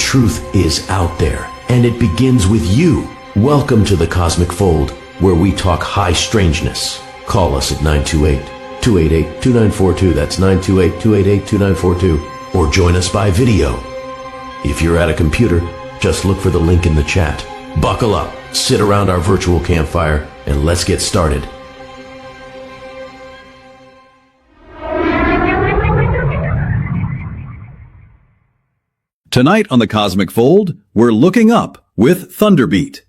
truth is out there, and it begins with you. Welcome to the Cosmic Fold, where we talk high strangeness. Call us at 928-288-2942. That's 928-288-2942. Or join us by video. If you're at a computer, just look for the link in the chat. Buckle up, sit around our virtual campfire, and let's get started. Tonight on the Cosmic Fold, we're looking up with Thunderbeat.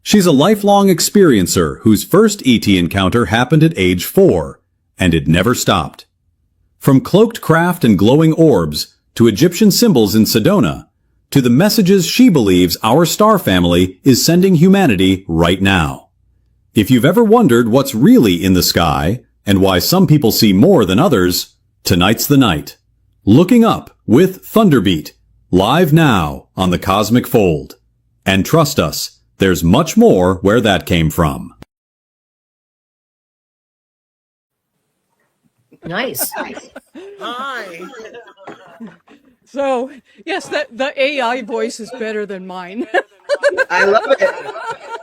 She's a lifelong experiencer whose first ET encounter happened at age 4, and it never stopped. From cloaked craft and glowing orbs, to Egyptian symbols in Sedona, to the messages she believes our star family is sending humanity right now. If you've ever wondered what's really in the sky, and why some people see more than others, tonight's the night. Looking up with Thunderbeat, live now on the Cosmic Fold. And trust us, there's much more where that came from. Nice. Hi. So, yes, the AI voice is better than mine. I love it.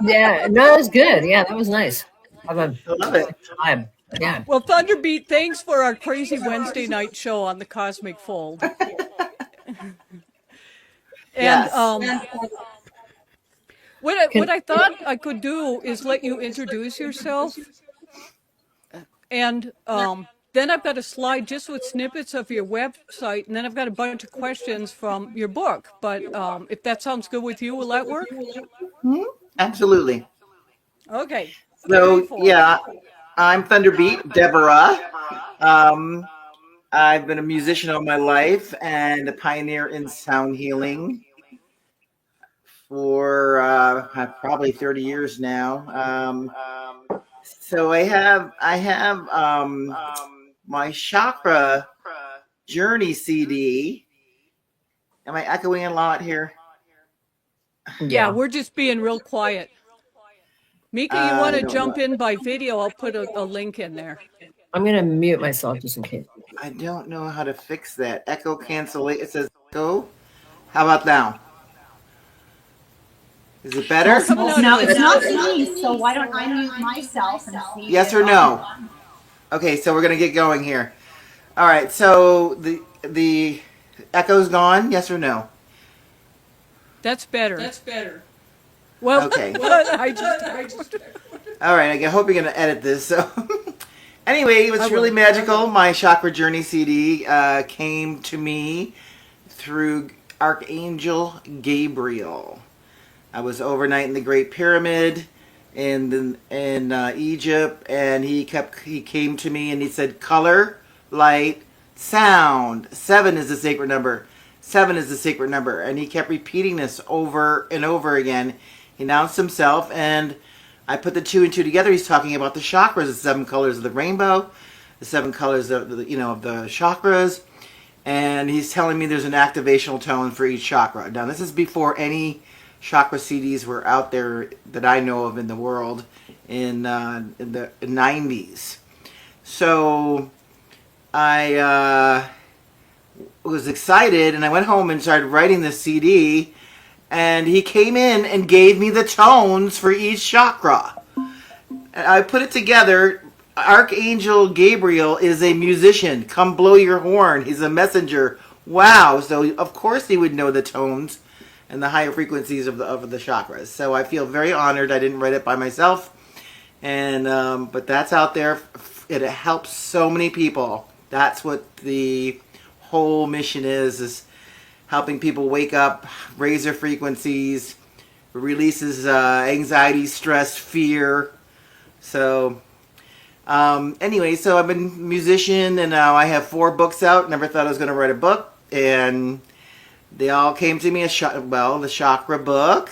Yeah, no, that was good. Yeah, that was nice. I love it. Time. Yeah. Well, Thunderbeat, thanks for our crazy Wednesday night show on the Cosmic Fold. And Yes. what I thought I could do is let you introduce yourself. And then I've got a slide just with snippets of your website, and then I've got a bunch of questions from your book. But if that sounds good with you, will that work? Absolutely. Okay. So, yeah, I'm Thunderbeat, Devara. I've been a musician all my life and a pioneer in sound healing for probably 30 years now. So I have my chakra journey CD. Am I echoing a lot here? Yeah, we're just being real quiet. Mika, you want to jump in by video? I'll put a link in there. I'm going to mute myself just in case. I don't know how to fix that. Echo cancellation. It says echo. How about now? Is it better? No, it's not me, so why don't I mute myself and see? Yes or no? Okay, so we're going to get going here. All right, so the echo's gone, yes or no? That's better. Well, okay. I just All right, I hope you're going to edit this. So, anyway, it was really magical. My Chakra Journey CD came to me through Archangel Gabriel. I was overnight in the Great Pyramid in Egypt, and he came to me and he said, "Color, light, sound. 7 is the sacred number. 7 is the sacred number." And he kept repeating this over and over again. He announced himself, and I put the 2 and 2 together. He's talking about the chakras, the 7 colors of the rainbow, the 7 colors of the chakras, and he's telling me there's an activational tone for each chakra. Now, this is before any chakra CDs were out there that I know of in the world in the 90s. So I was excited, and I went home and started writing this CD, and he came in and gave me the tones for each chakra. And I put it together. Archangel Gabriel is a musician. Come blow your horn. He's a messenger. Wow. So of course he would know the tones and the higher frequencies of the chakras. So I feel very honored. I didn't write it by myself, and but that's out there. It helps so many people. That's what the whole mission is helping people wake up, raise their frequencies, releases anxiety, stress, fear. So anyway, so I've been a musician, and now I have 4 books out. Never thought I was going to write a book, and they all came to me the chakra book.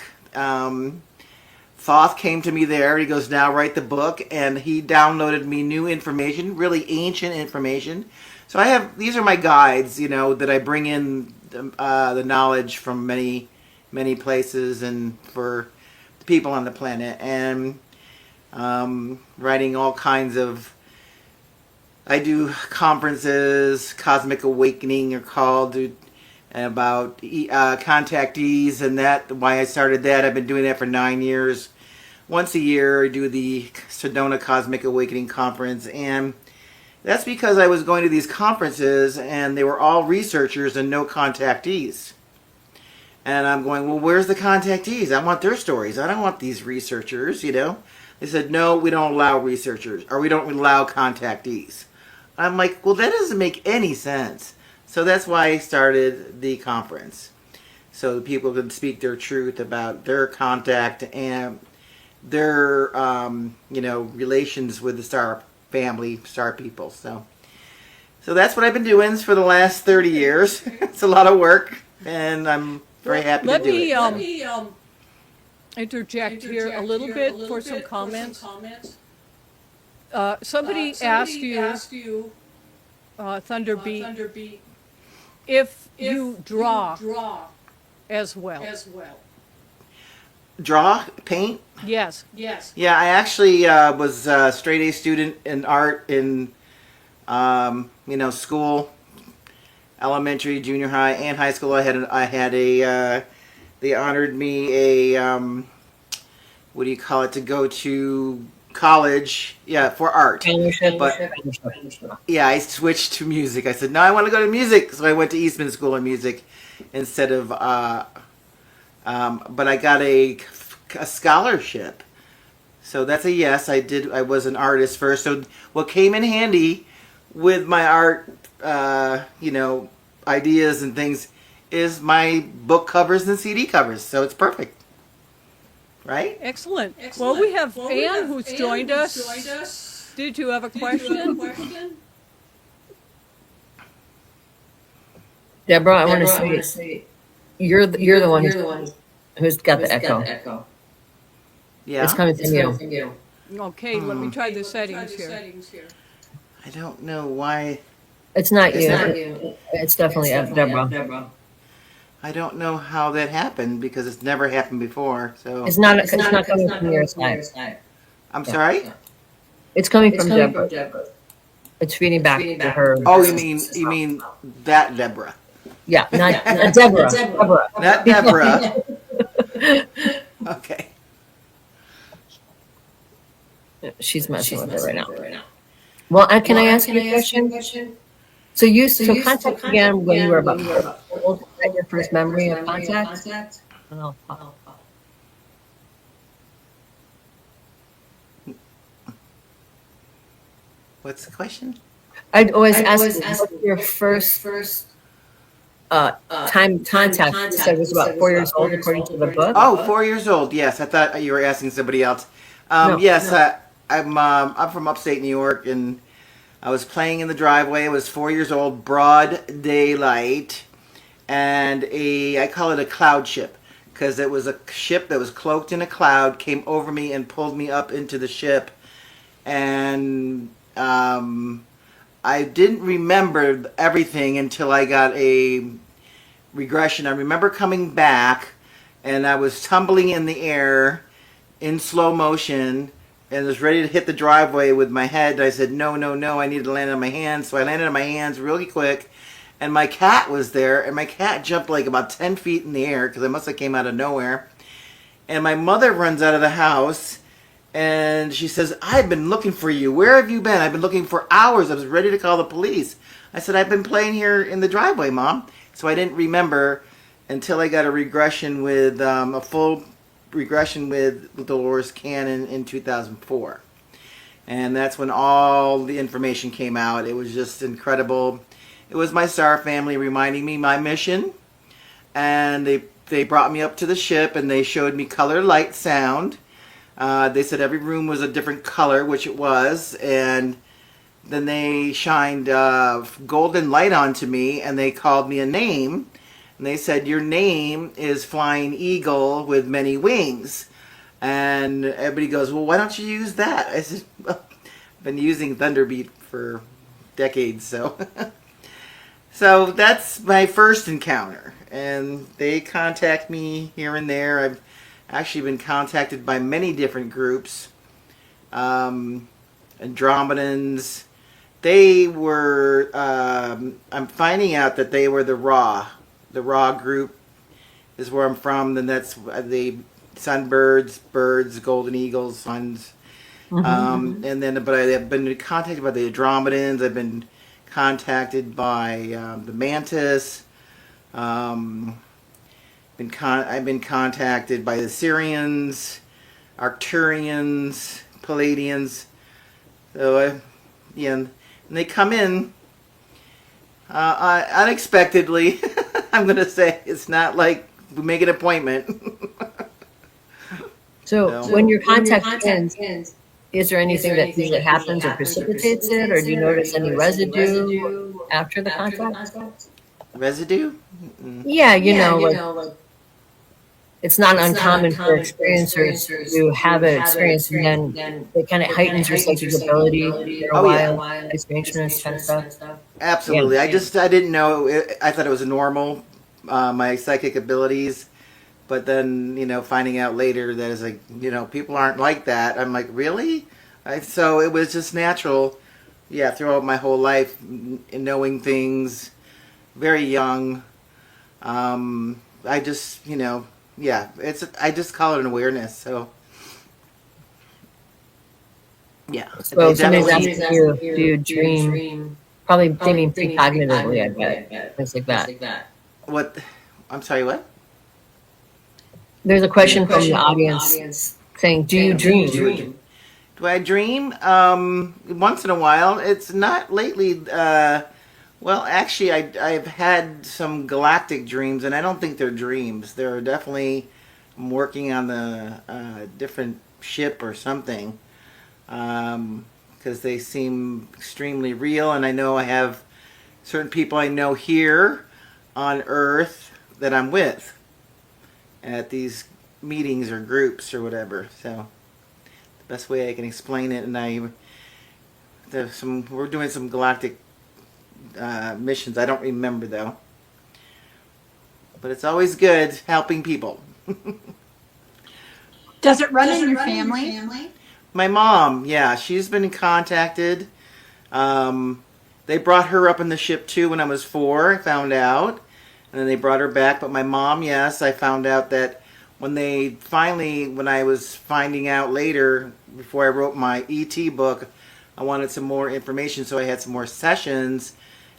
Thoth came to me there. He goes, "Now write the book," and he downloaded me new information, really ancient information. So these are my guides, that I bring in the knowledge from many, many places and for the people on the planet, and writing all kinds of. I do conferences. Cosmic Awakening are called. and about contactees and that. Why I started that. I've been doing that for 9 years. Once a year, I do the Sedona Cosmic Awakening Conference, and that's because I was going to these conferences and they were all researchers and no contactees. And I'm going, well, where's the contactees? I want their stories. I don't want these researchers, you know. They said, no, we don't allow researchers, or we don't allow contactees. I'm like, well, that doesn't make any sense. So that's why I started the conference. So people can speak their truth about their contact and their, relations with the star family, star people. So that's what I've been doing for the last 30 years. It's a lot of work, and I'm very happy to do it. Let me interject here a little bit for some comments. Somebody asked you, Thunderbeat, if you draw as well. Draw, paint. Yes. Yeah, I actually was a straight A student in art in, school, elementary, junior high, and high school. They honored me to go to college. Yeah, for art. But yeah, I switched to music. I said, no, I want to go to music, so I went to Eastman School of Music instead of. But I got a scholarship. So that's a yes. I was an artist first. So what came in handy with my art, ideas and things is my book covers and CD covers. So it's perfect. Right? Excellent. Well, we have Anne who's joined us. Did you have a question? Deborah, I want to say you're the one who's got the echo. Yeah. It's coming from you. Okay, let me try the settings here. I don't know why. It's not you. It's definitely Deborah. I don't know how that happened because it's never happened before. So It's not coming from your side. I'm sorry. It's coming from Deborah. It's feeding back to her. Oh, you mean that Deborah? Yeah, not Deborah. Deborah. Not Deborah. Okay. She's messing with it right now. Well, can I ask you a question? So contact began when you were about 4 years old. Is that your first memory of contact? Oh. What's the question? I'd always ask you, what's your first time contact? You said it was about 4 years old, according to the book. Oh, 4 years old. Yes, I thought you were asking somebody else. Yes, I'm from upstate New York, and I was playing in the driveway. I was 4 years old, broad daylight, and I call it a cloud ship because it was a ship that was cloaked in a cloud, came over me and pulled me up into the ship, and I didn't remember everything until I got a regression. I remember coming back, and I was tumbling in the air in slow motion and was ready to hit the driveway with my head. I said, no, I need to land on my hands. So I landed on my hands really quick, and my cat was there, and my cat jumped like about 10 feet in the air because I must have came out of nowhere. And my mother runs out of the house, and she says, I've been looking for you. Where have you been? I've been looking for hours. I was ready to call the police. I said, I've been playing here in the driveway, Mom. So I didn't remember until I got a regression with a full regression with Dolores Cannon in 2004. And that's when all the information came out. It was just incredible. It was my star family reminding me my mission. And they brought me up to the ship, and they showed me color, light, sound. They said every room was a different color, which it was, and then they shined golden light onto me, and they called me a name, and they said, your name is Flying Eagle with many wings. And everybody goes, well, why don't you use that? I said, well, I've been using Thunderbeat for decades, so. So that's my first encounter, and they contact me here and there. I've actually been contacted by many different groups. Andromedans. They were, I'm finding out that they were the Ra the raw group is where I'm from. Then that's the sunbirds, birds, golden eagles, suns. And then, but I've been contacted by the Andromedans. I've been contacted by the mantis. I've been contacted by the Syrians, Arcturians, Palladians. So, and they come in unexpectedly. I'm going to say it's not like we make an appointment. So when your contact ends, is there anything that usually happens or precipitates it, or do you notice any residue after the contact? Residue? Yeah, you know, like it's not uncommon for experiencers to have an experience and then it kind of heightens your psychic ability for a while, strangeness kind of stuff. Absolutely. Yeah. I didn't know. I thought it was normal, my psychic abilities. But then, finding out later that it's like, people aren't like that. I'm like, really? So it was just natural, throughout my whole life, knowing things, very young. I just, I just call it an awareness. So, yeah. So somebody's asking you, do you dream? Probably they mean precognitively, I bet. Things like that. What? I'm sorry, what? There's a question from the audience saying, do you dream? Do I dream? Once in a while. It's not lately. Well, actually, I've had some galactic dreams, and I don't think they're dreams. They're definitely, I'm working on the different ship or something, because they seem extremely real, and I know I have certain people I know here on Earth that I'm with at these meetings or groups or whatever. So the best way I can explain it, and we're doing some galactic missions. I don't remember though, but it's always good helping people. Does it run in your family? My mom, yeah, she's been contacted. They brought her up in the ship too when I was 4, I found out. And then they brought her back. But my mom, yes, I found out that when I was finding out later, before I wrote my ET book, I wanted some more information, so I had some more sessions.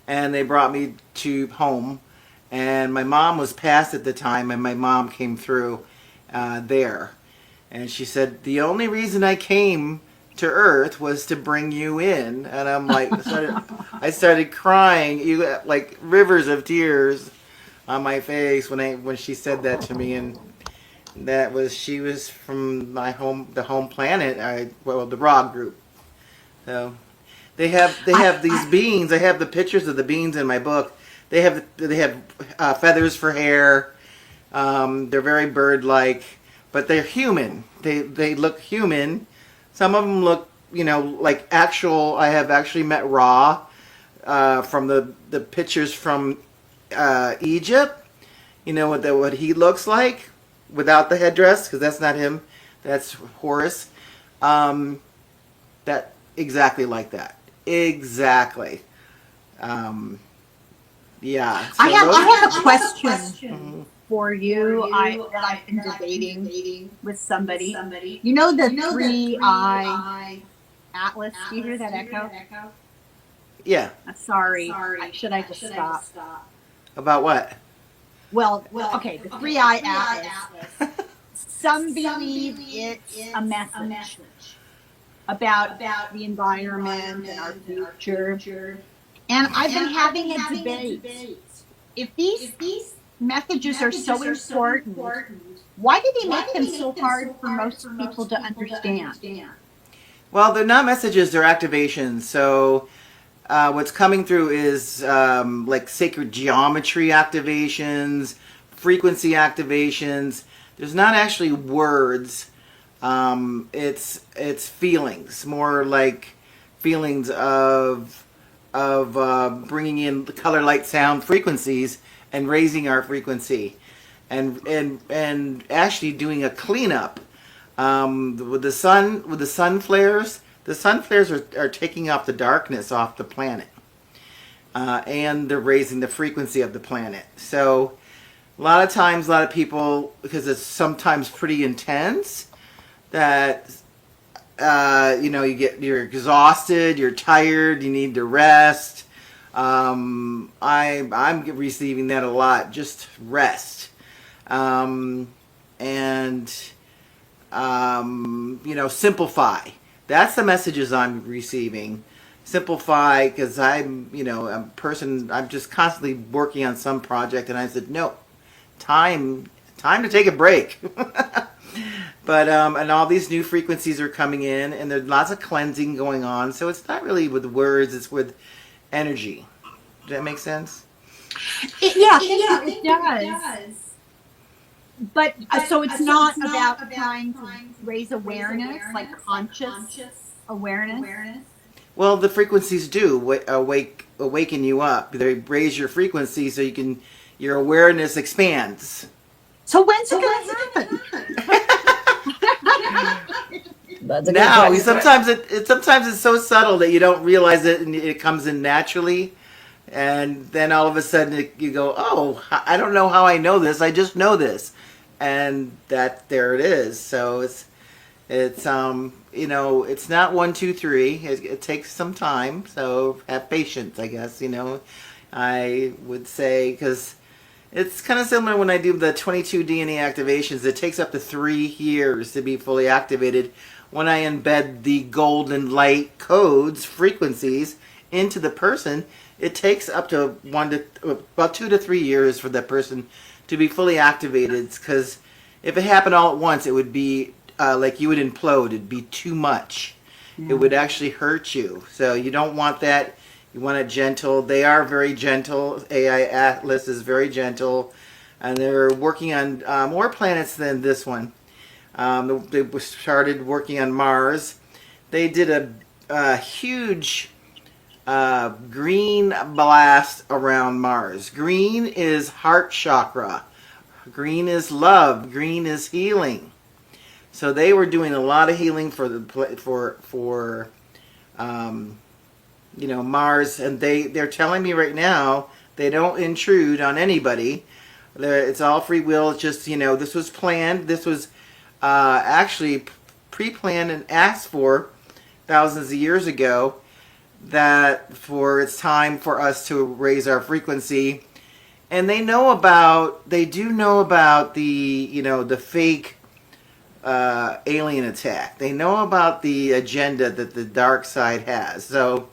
And they brought me to home. And my mom was passed at the time, and my mom came through there. And she said, the only reason I came to Earth was to bring you in. And I'm like, I started crying, like rivers of tears on my face when she said that to me. And she was from the home planet, the Raw group. So they have these beings. I have the pictures of the beings in my book. They have feathers for hair. They're very bird-like, but they're human. They look human. Some of them look, like actual. I have actually met Ra from the pictures from Egypt. What he looks like without the headdress, because that's not him. That's Horus. That exactly like that. Exactly. Yeah. So I have a question for you. That I've been debating with somebody. You know the 3-eye atlas? Do you hear that echo? Yeah. Sorry. Should I just stop? About what? Well, okay. The 3-eye atlas. Some believe it's a message about the environment and our future. And I've been having a debate. If these messages are so important, why do they make them so hard for most people to understand? Well, they're not messages, they're activations. So what's coming through is like sacred geometry activations, frequency activations. There's not actually words. It's feelings, more like feelings of bringing in the color, light, sound frequencies and raising our frequency, and actually doing a cleanup with the sun flares. The sun flares are taking off the darkness off the planet, and they're raising the frequency of the planet. So a lot of times, a lot of people, because it's sometimes pretty intense, that you're exhausted, you're tired, you need to rest. I'm receiving that a lot. Just rest, and simplify. That's the messages I'm receiving. Simplify, because I'm a person. I'm just constantly working on some project, and I said no, time to take a break. But and all these new frequencies are coming in, and there's lots of cleansing going on. So it's not really with words; it's with energy. Does that make sense? It does. But so it's not about trying to raise awareness, like conscious awareness. Well, the frequencies do awaken you up. They raise your frequency so your awareness expands. So when's it going to happen? Now, sometimes it's so subtle that you don't realize it, and it comes in naturally, and then all of a sudden you go, "Oh, I don't know how I know this. I just know this," and there it is. So it's it's not 1, 2, 3. It takes some time. So have patience, I guess. I would say, because it's kind of similar when I do the 22 DNA activations. It takes up to 3 years to be fully activated. When I embed the golden light codes, frequencies, into the person, it takes up to about 2 to 3 years for that person to be fully activated. Because if it happened all at once, it would be like you would implode. It'd be too much. It would actually hurt you. So you don't want that. You want it gentle. They are very gentle. AI Atlas is very gentle, and they're working on more planets than this one. They started working on Mars. They did a huge green blast around Mars. Green is heart chakra. Green is love. Green is healing. So they were doing a lot of healing for Mars, and they're telling me right now they don't intrude on anybody. It's all free will. It's just this was planned. This was actually pre-planned and asked for thousands of years ago, that it's time for us to raise our frequency. And they do know about the fake alien attack. They know about the agenda that the dark side has. So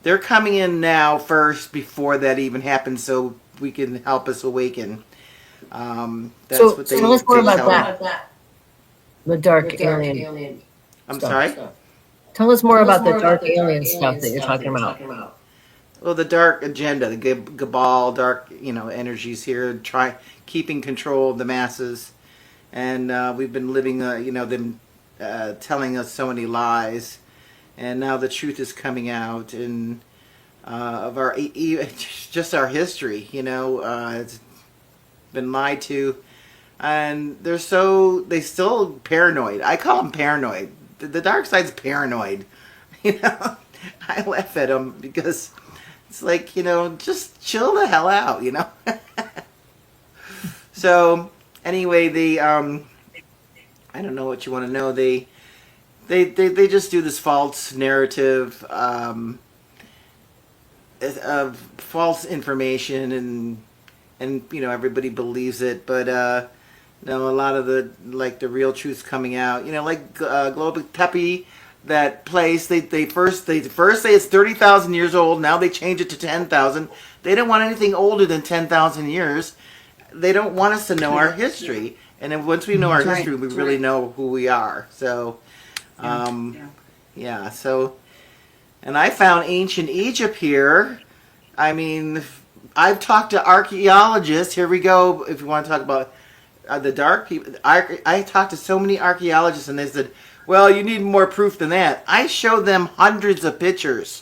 they're coming in now first before that even happens, so we can help us awaken. That's what they tell us more about tell that. me. The dark alien. I'm stuff. sorry? Tell us more about the dark alien stuff that you're talking about. Well, the dark agenda, the cabal, dark, energies here, keeping control of the masses, and we've been living, them telling us so many lies, and now the truth is coming out, and of our just our history, it's been lied to, and they still paranoid. I call them paranoid. The dark side's paranoid. I laugh at them because it's like, just chill the hell out, So anyway, I don't know what you want to know. They just do this false narrative of false information, and everybody believes it, but no, a lot of the real truth's coming out. Global Tepe, that place. They first say it's 30,000 years old. Now they change it to 10,000. They don't want anything older than 10,000 years. They don't want us to know our history. And then once we know our history, we really know who we are. So, yeah. So, and I found ancient Egypt here. I mean, I've talked to archaeologists. Here we go. If you want to talk about the dark people, I talked to so many archaeologists, and they said, "Well, you need more proof than that." I showed them hundreds of pictures,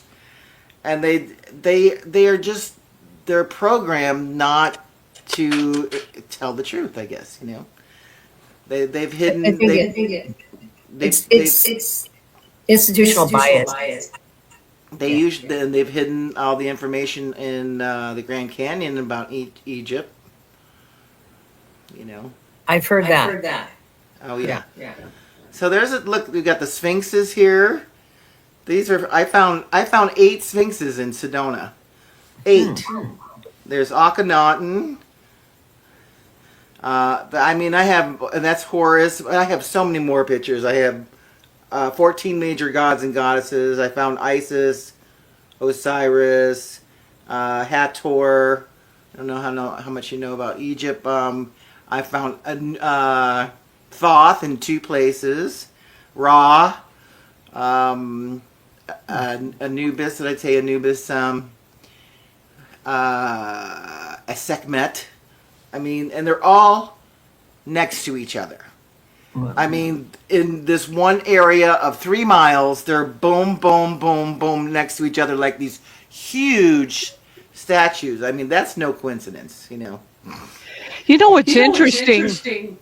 and they're programmed not to tell the truth. I guess they've hidden. It's institutional bias. They've hidden all the information in the Grand Canyon about Egypt. you know. I've heard that. Oh yeah. So there's a look. We got the sphinxes here. These are I found 8 sphinxes in Sedona. 8. There's Akhenaten. I mean, I have, and that's Horus. I have so many more pictures. I have 14 major gods and goddesses. I found Isis, Osiris, Hathor. I don't know how much you know about Egypt. I found Thoth in 2 places. Ra, Anubis. Did I say Anubis? Sekhmet. I mean, and they're all next to each other. I mean, in this one area of 3 miles, they're boom, boom, boom, boom next to each other like these huge statues. I mean, that's no coincidence, you know. You know what's interesting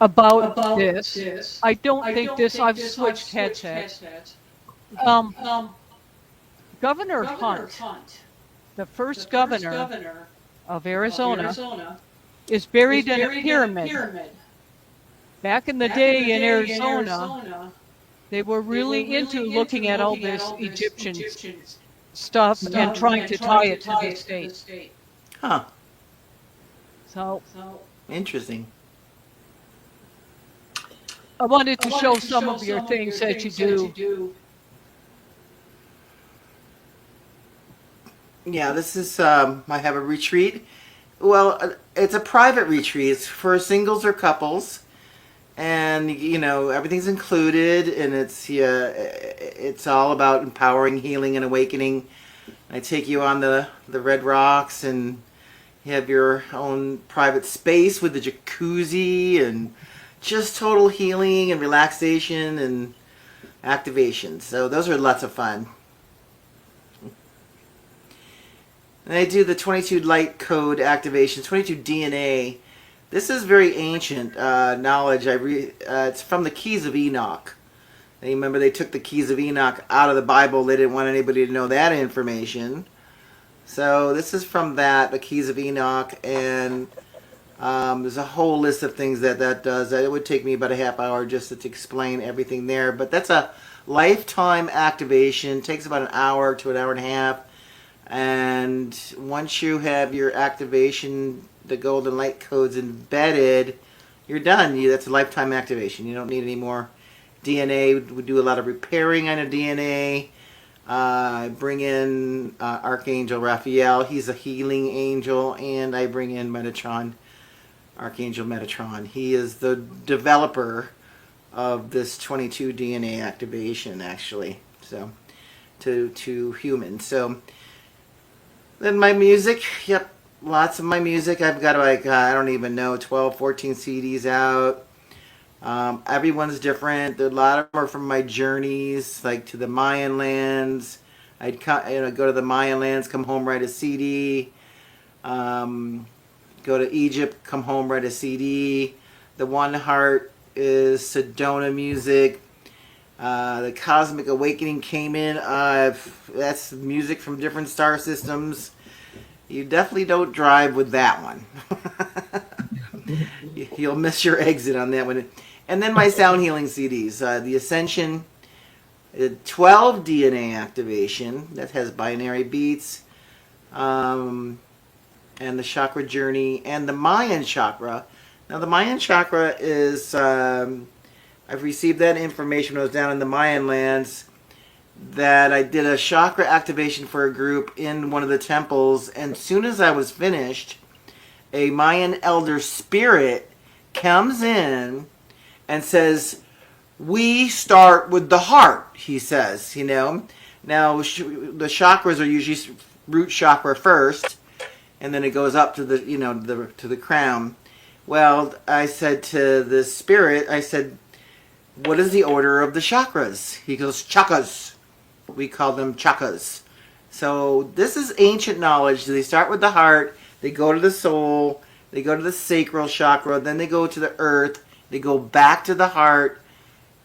about this? I don't think this. I've switched headsets. Governor Hunt, the first governor of Arizona, is buried in a pyramid. Back in the day in Arizona, they were really into looking at all this Egyptian stuff and trying to tie it to the state. Huh. So Interesting. I wanted to show some of your things that you do. Yeah, this is, I have a retreat. Well, it's a private retreat. It's for singles or couples. And, you know, everything's included. And it's all about empowering, healing, and awakening. I take you on the Red Rocks, and you have your own private space with the jacuzzi, and just total healing and relaxation and activation. So those are lots of fun. And I do the 22 light code activation, 22 DNA. This is very ancient knowledge. It's from the Keys of Enoch. And remember, they took the Keys of Enoch out of the Bible. They didn't want anybody to know that information. So this is from that, the Keys of Enoch, and there's a whole list of things that does. It would take me about a half hour just to explain everything there. But that's a lifetime activation. It takes about an hour to an hour and a half. And once you have your activation, the golden light codes embedded, you're done. That's a lifetime activation. You don't need any more DNA. We do a lot of repairing on a DNA. I bring in Archangel Raphael. He's a healing angel. And I bring in Metatron, Archangel Metatron. He is the developer of this 22 DNA activation, actually. So, to humans. So, then my music, yep, lots of my music. I've got like, I don't even know, 12, 14 CDs out. Everyone's different. A lot of them are from my journeys, like to the Mayan lands. I'd go to the Mayan lands, come home, write a CD. Go to Egypt, come home, write a CD. The One Heart is Sedona music. The Cosmic Awakening came in. That's music from different star systems. You definitely don't drive with that one. You'll miss your exit on that one. And then my sound healing CDs. The Ascension, 12 DNA activation. That has binary beats. And the Chakra Journey. And the Mayan Chakra. Now the Mayan Chakra is... I've received that information when I was down in the Mayan lands, that I did a chakra activation for a group in one of the temples, and as soon as I was finished, a Mayan elder spirit comes in and says, "We start with the heart," he says, you know. Now, the chakras are usually root chakra first, and then it goes up to the, you know, to the crown. Well, I said to the spirit, I said, "What is the order of the chakras?" He goes, "Chakras." We call them chakras. So this is ancient knowledge. They start with the heart, they go to the soul, they go to the sacral chakra, then they go to the earth, they go back to the heart,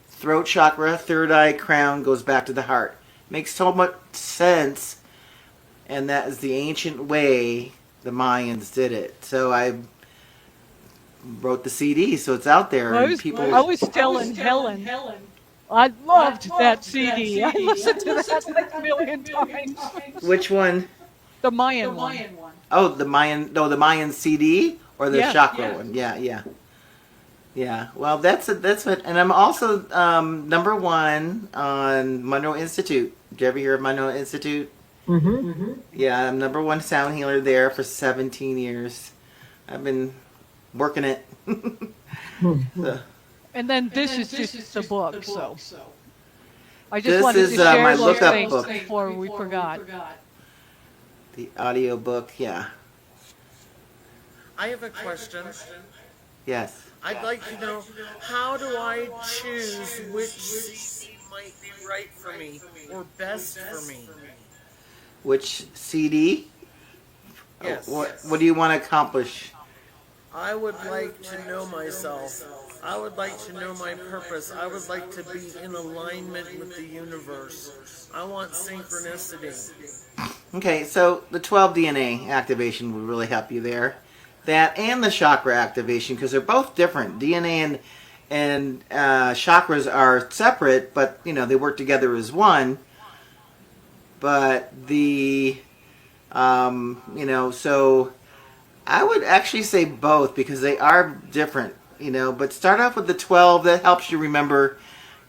throat chakra, third eye, crown, goes back to the heart. Makes so much sense, and that is the ancient way the Mayans did it. So wrote the CD, so it's out there. I And was, people. I was telling Helen, I loved that CD. I listened to that like a million times. Which one? The Mayan one. Oh, the Mayan. No, the Mayan CD or the Yes. chakra one. Yeah, yeah, yeah. Well, that's what. And I'm also number one on Monroe Institute. Did you ever hear of Monroe Institute? Yeah, I'm number one sound healer there for 17 years. I've been working it. So, And then this is just the book, so. I just This wanted is, to share my those look-up things book. before we forgot. the audio book, yeah. I have a question. Yes. I'd like to know, how do I choose which CD might be right for me or best for me? Which CD? Yes. What do you want to accomplish? I would like to know myself. I would like to know my purpose. I would like to be in alignment with the universe. I want synchronicity. Okay, so the 12 DNA activation would really help you there. That and the chakra activation, because they're both different. DNA and chakras are separate, but you know they work together as one. But the so I would actually say both because they are different. But start off with the 12. That helps you remember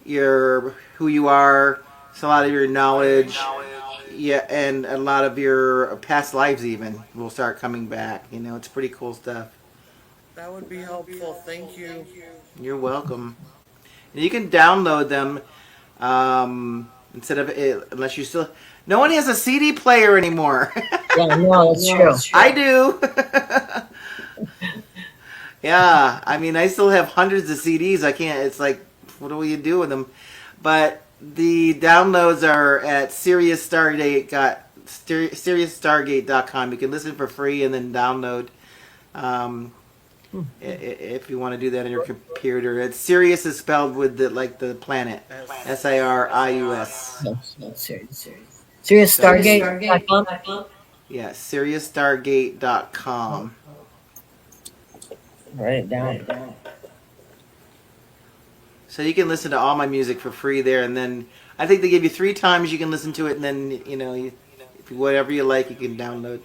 who you are. It's a lot of your knowledge. Yeah, and a lot of your past lives even will start coming back. It's pretty cool stuff. That would be helpful. Thank you. You're welcome. And you can download them instead of unless you still. No one has a CD player anymore. Yeah, no, that's true. I do. Yeah, I mean, I still have hundreds of CDs. I can't. It's like, what do you do with them? But the downloads are at SiriusStargate.com. You can listen for free and then download if you want to do that on your computer. It's Sirius is spelled with the planet. SIRIUS. No, serious. Serious Stargate.com. Yeah, SiriusStargate.com. Write it down. So you can listen to all my music for free there, and then I think they give you 3 times you can listen to it, and then whatever you like, you can download.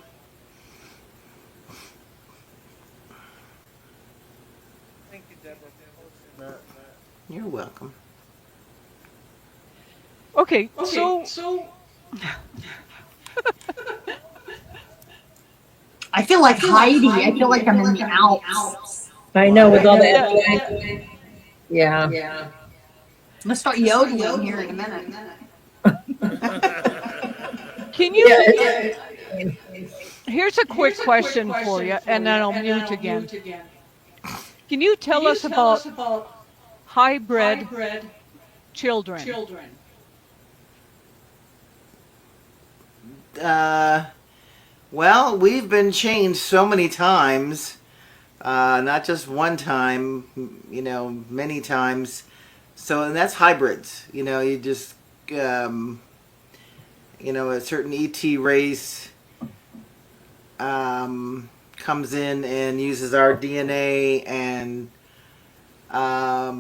Thank you, Deborah. You're welcome. Okay, so I feel like Heidi. I feel like I'm in the Alps. I know with all that. Yeah. I'm gonna start yodeling here in a minute. can you? Here's a quick question for you, and then I'll mute again. Can you tell us about hybrid children? Well, we've been changed so many times. Not just one time, many times. So, and that's hybrids. You just, a certain ET race comes in and uses our DNA, and I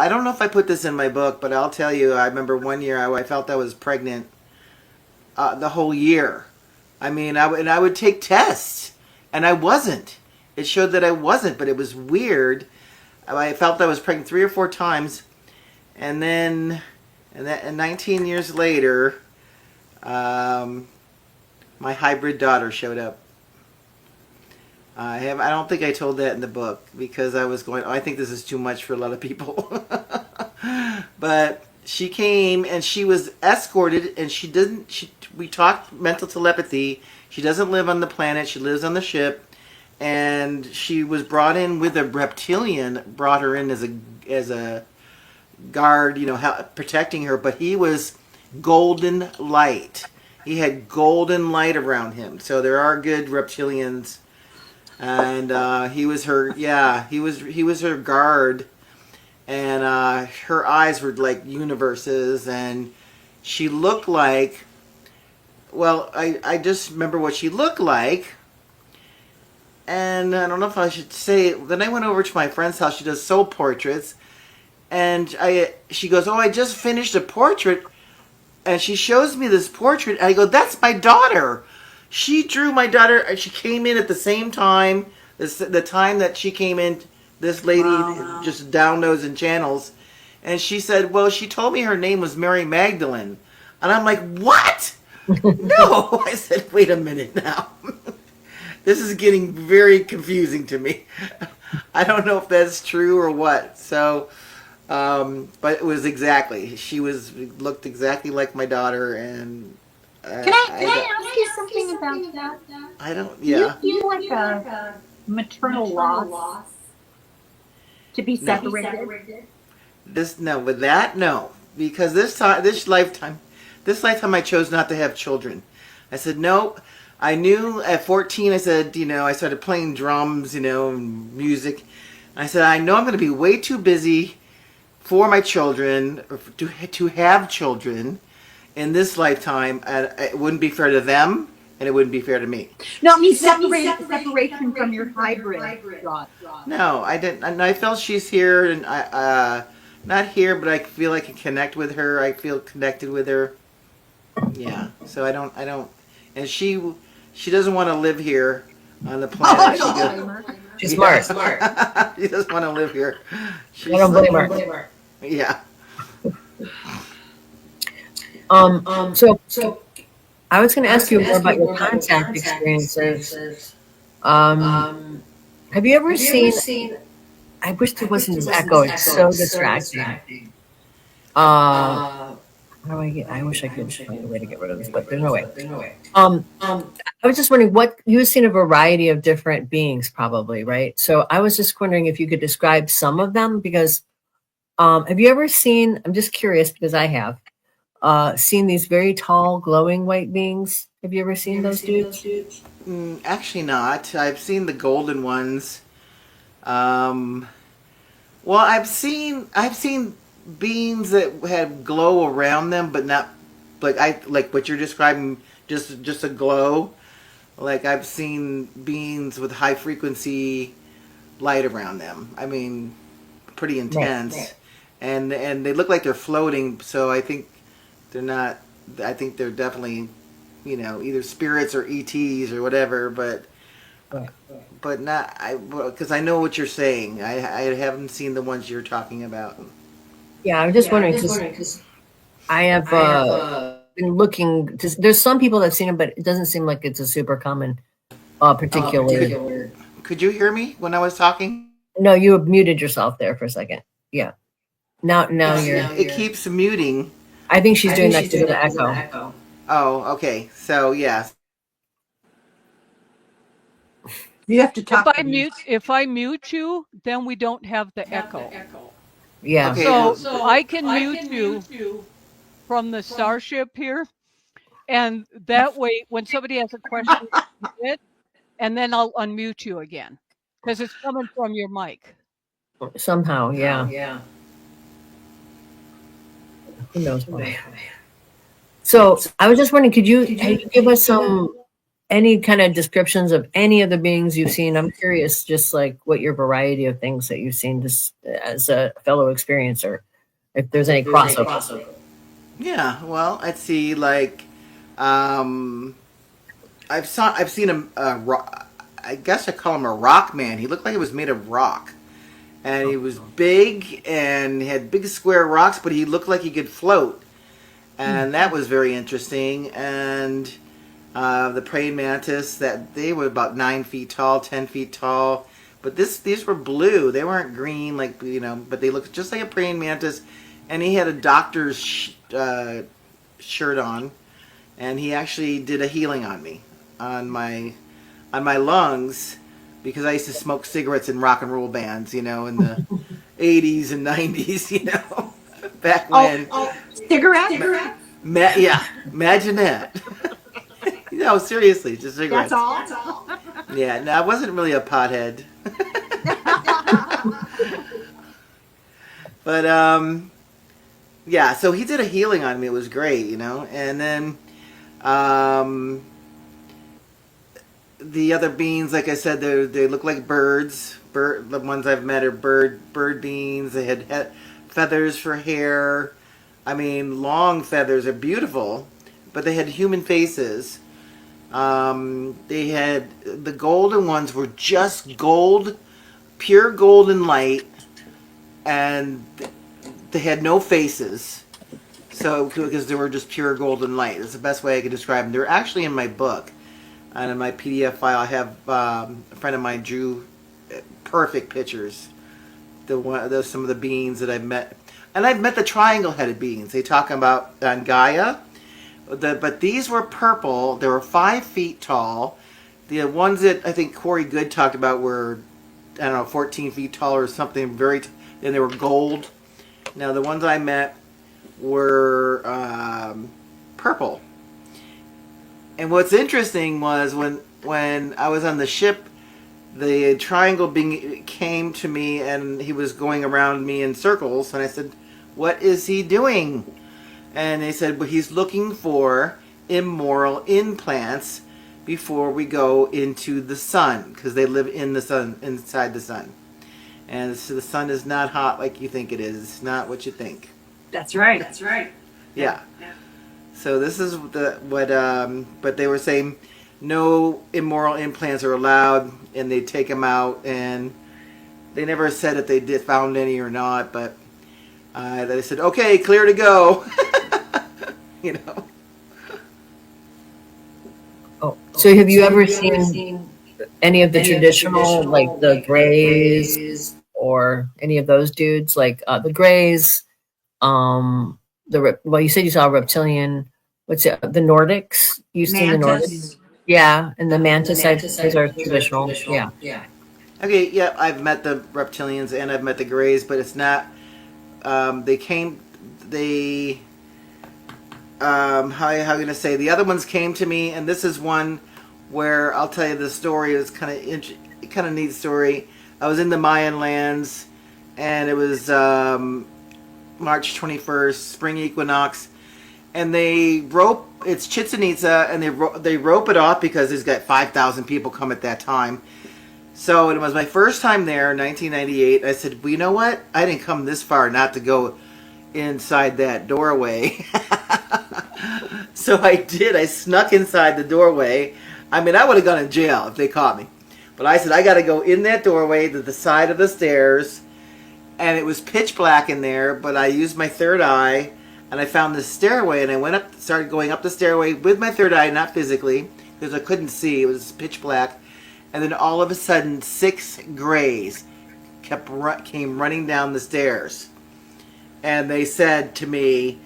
don't know if I put this in my book, but I'll tell you, I remember one year I felt I was pregnant the whole year. I mean, I would take tests, and I wasn't. It showed that I wasn't, but it was weird. I felt I was pregnant 3 or 4 times, and then, 19 years later, my hybrid daughter showed up. I don't think I told that in the book because I was going. I think this is too much for a lot of people, but she came and she was escorted, and we talked mental telepathy. She doesn't live on the planet. She lives on the ship. And she was brought in with a reptilian, brought her in as a guard, protecting her. But he was golden light. He had golden light around him. So there are good reptilians. And he was her, he was her guard. And her eyes were like universes. And she looked like, I just remember what she looked like. And I don't know if I should say it. Then I went over to my friend's house. She does soul portraits. And she goes, "Oh, I just finished a portrait." And she shows me this portrait. And I go, "That's my daughter. She drew my daughter." And she came in at the same time. The time that she came in, this lady just downloads and channels. And she said, "Well, she told me her name was Mary Magdalene." And I'm like, "What?" No. I said, "Wait a minute now." This is getting very confusing to me. I don't know if that's true or what. So, but it was exactly. She looked exactly like my daughter, and Can I ask you something about that? I don't. Yeah. You like a maternal loss to be No. separated? With that, no, because this lifetime, I chose not to have children. I said no. I knew at 14. I said, I started playing drums, and music. I said, I know I'm going to be way too busy for my children, or to have children in this lifetime, and it wouldn't be fair to them, and it wouldn't be fair to me. No, I mean separation from your hybrid. Rod. No, I didn't. And I felt she's here, and I not here, but I feel I can connect with her. I feel connected with her. Yeah. So I don't. And she doesn't want to live here on the planet. She's smart. She doesn't want to live here. I don't blame her. Yeah. So I was going to ask you more about your contact experiences. Have you ever seen? I wish there wasn't this echo. It's so distracting. How do I get? I wish I could find a way to get rid of this, but there's no way. I was just wondering what you've seen a variety of different beings, probably, right? So I was just wondering if you could describe some of them, because have you ever seen? I'm just curious because I have seen these very tall, glowing white beings. Have you ever seen those dudes? Actually, not. I've seen the golden ones. Well, I've seen beings that had glow around them, but not like what you're describing. Just a glow. Like I've seen beings with high frequency light around them. I mean, pretty intense, right. And they look like they're floating. So I think they're not. I think they're definitely, either spirits or ETs or whatever. But not because I know what you're saying. I haven't seen the ones you're talking about. Yeah, I was just wondering because I have been looking. There's some people that've seen them, but it doesn't seem like it's a super common particular. Could you hear me when I was talking? No, you have muted yourself there for a second. Yeah. Now you're. It keeps muting. I think she's doing that to the echo. Oh, okay. So yeah. You have to talk. If I mute you, then we don't have the echo. Yeah. Okay. So I can mute you from the starship here, and that way, when somebody has a question, and then I'll unmute you again because it's coming from your mic. Somehow, yeah. Who knows why? So I was just wondering, could you give us any kind of descriptions of any of the beings you've seen? I'm curious, just like what your variety of things that you've seen just as a fellow experiencer, if there's any crossover. Yeah, well, I'd see like I've seen a rock. I guess I call him a rock man. He looked like he was made of rock, and he was big and had big square rocks, but he looked like he could float, and that was very interesting. And the praying mantis, that they were about 9 feet tall, 10 feet tall, but these were blue. They weren't green, but they looked just like a praying mantis. And he had a doctor's shirt on, and he actually did a healing on me, on my lungs, because I used to smoke cigarettes in rock and roll bands, in the 80s and 90s, back when. Cigarette? Yeah, imagine that. No, seriously, just cigarettes. That's all? Yeah, no, I wasn't really a pothead. But, yeah, so he did a healing on me. It was great, And then the other beings, like I said, they look like birds. The ones I've met are bird beings. They had feathers for hair. I mean, long feathers are beautiful, but they had human faces. They had the golden ones were just gold, pure golden light, and they had no faces. So because they were just pure golden light, that's the best way I could describe them. They're actually in my book, and in my PDF file, I have a friend of mine drew perfect pictures. Those some of the beings that I've met, and I've met the triangle-headed beings. They talk about on Gaia. But these were purple. They were 5 feet tall. The ones that I think Corey Good talked about were, I don't know, 14 feet tall or something. And they were gold. Now the ones I met were purple. And what's interesting was when I was on the ship, the triangle being came to me and he was going around me in circles. And I said, "What is he doing?" And they said, well, he's looking for immoral implants before we go into the sun, because they live in the sun, inside the sun. And so the sun is not hot like you think it is. It's not what you think. That's right. That's right. Yeah. So this is but they were saying no immoral implants are allowed, and they take them out, and they never said if they found any or not, but they said, okay, clear to go. You know. Oh, so have you ever seen any of the traditional, like the Greys or any of those dudes, like the Greys? Well, you said you saw a reptilian. What's it? The Nordics. You've seen the Nordics, yeah, and the mantis. Those are traditional. Yeah. Okay, yeah, I've met the reptilians and I've met the Greys, but it's not. How am I going to say? The other ones came to me, and this is one where I'll tell you the story. It was kind of neat story. I was in the Mayan lands, and it was March 21st, spring equinox, and it's Chichen Itza, and they rope it off because there's got 5,000 people come at that time. So it was my first time there in 1998. I said, well, you know what? I didn't come this far not to go inside that doorway. So I did. I snuck inside the doorway. I mean, I would have gone in jail if they caught me. But I said, I got to go in that doorway to the side of the stairs. And it was pitch black in there, but I used my third eye, and I found this stairway, and I started going up the stairway with my third eye, not physically, because I couldn't see. It was pitch black. And then all of a sudden, 6 Greys came running down the stairs. And they said to me,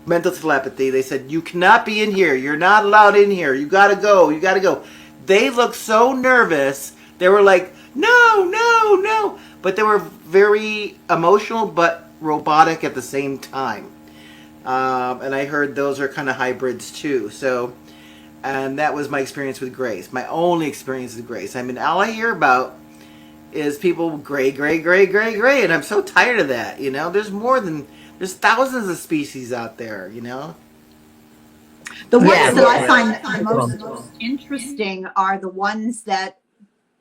mental telepathy, they said, you cannot be in here. You're not allowed in here. You gotta go. You gotta go. They looked so nervous. They were like, no, no, no. But they were very emotional but robotic at the same time. And I heard those are kind of hybrids too. So, and that was my experience with Greys. My only experience with Greys. I mean, all I hear about is people gray, and I'm so tired of that. You know, there's thousands of species out there. You know, the ones that I find the most interesting are the ones that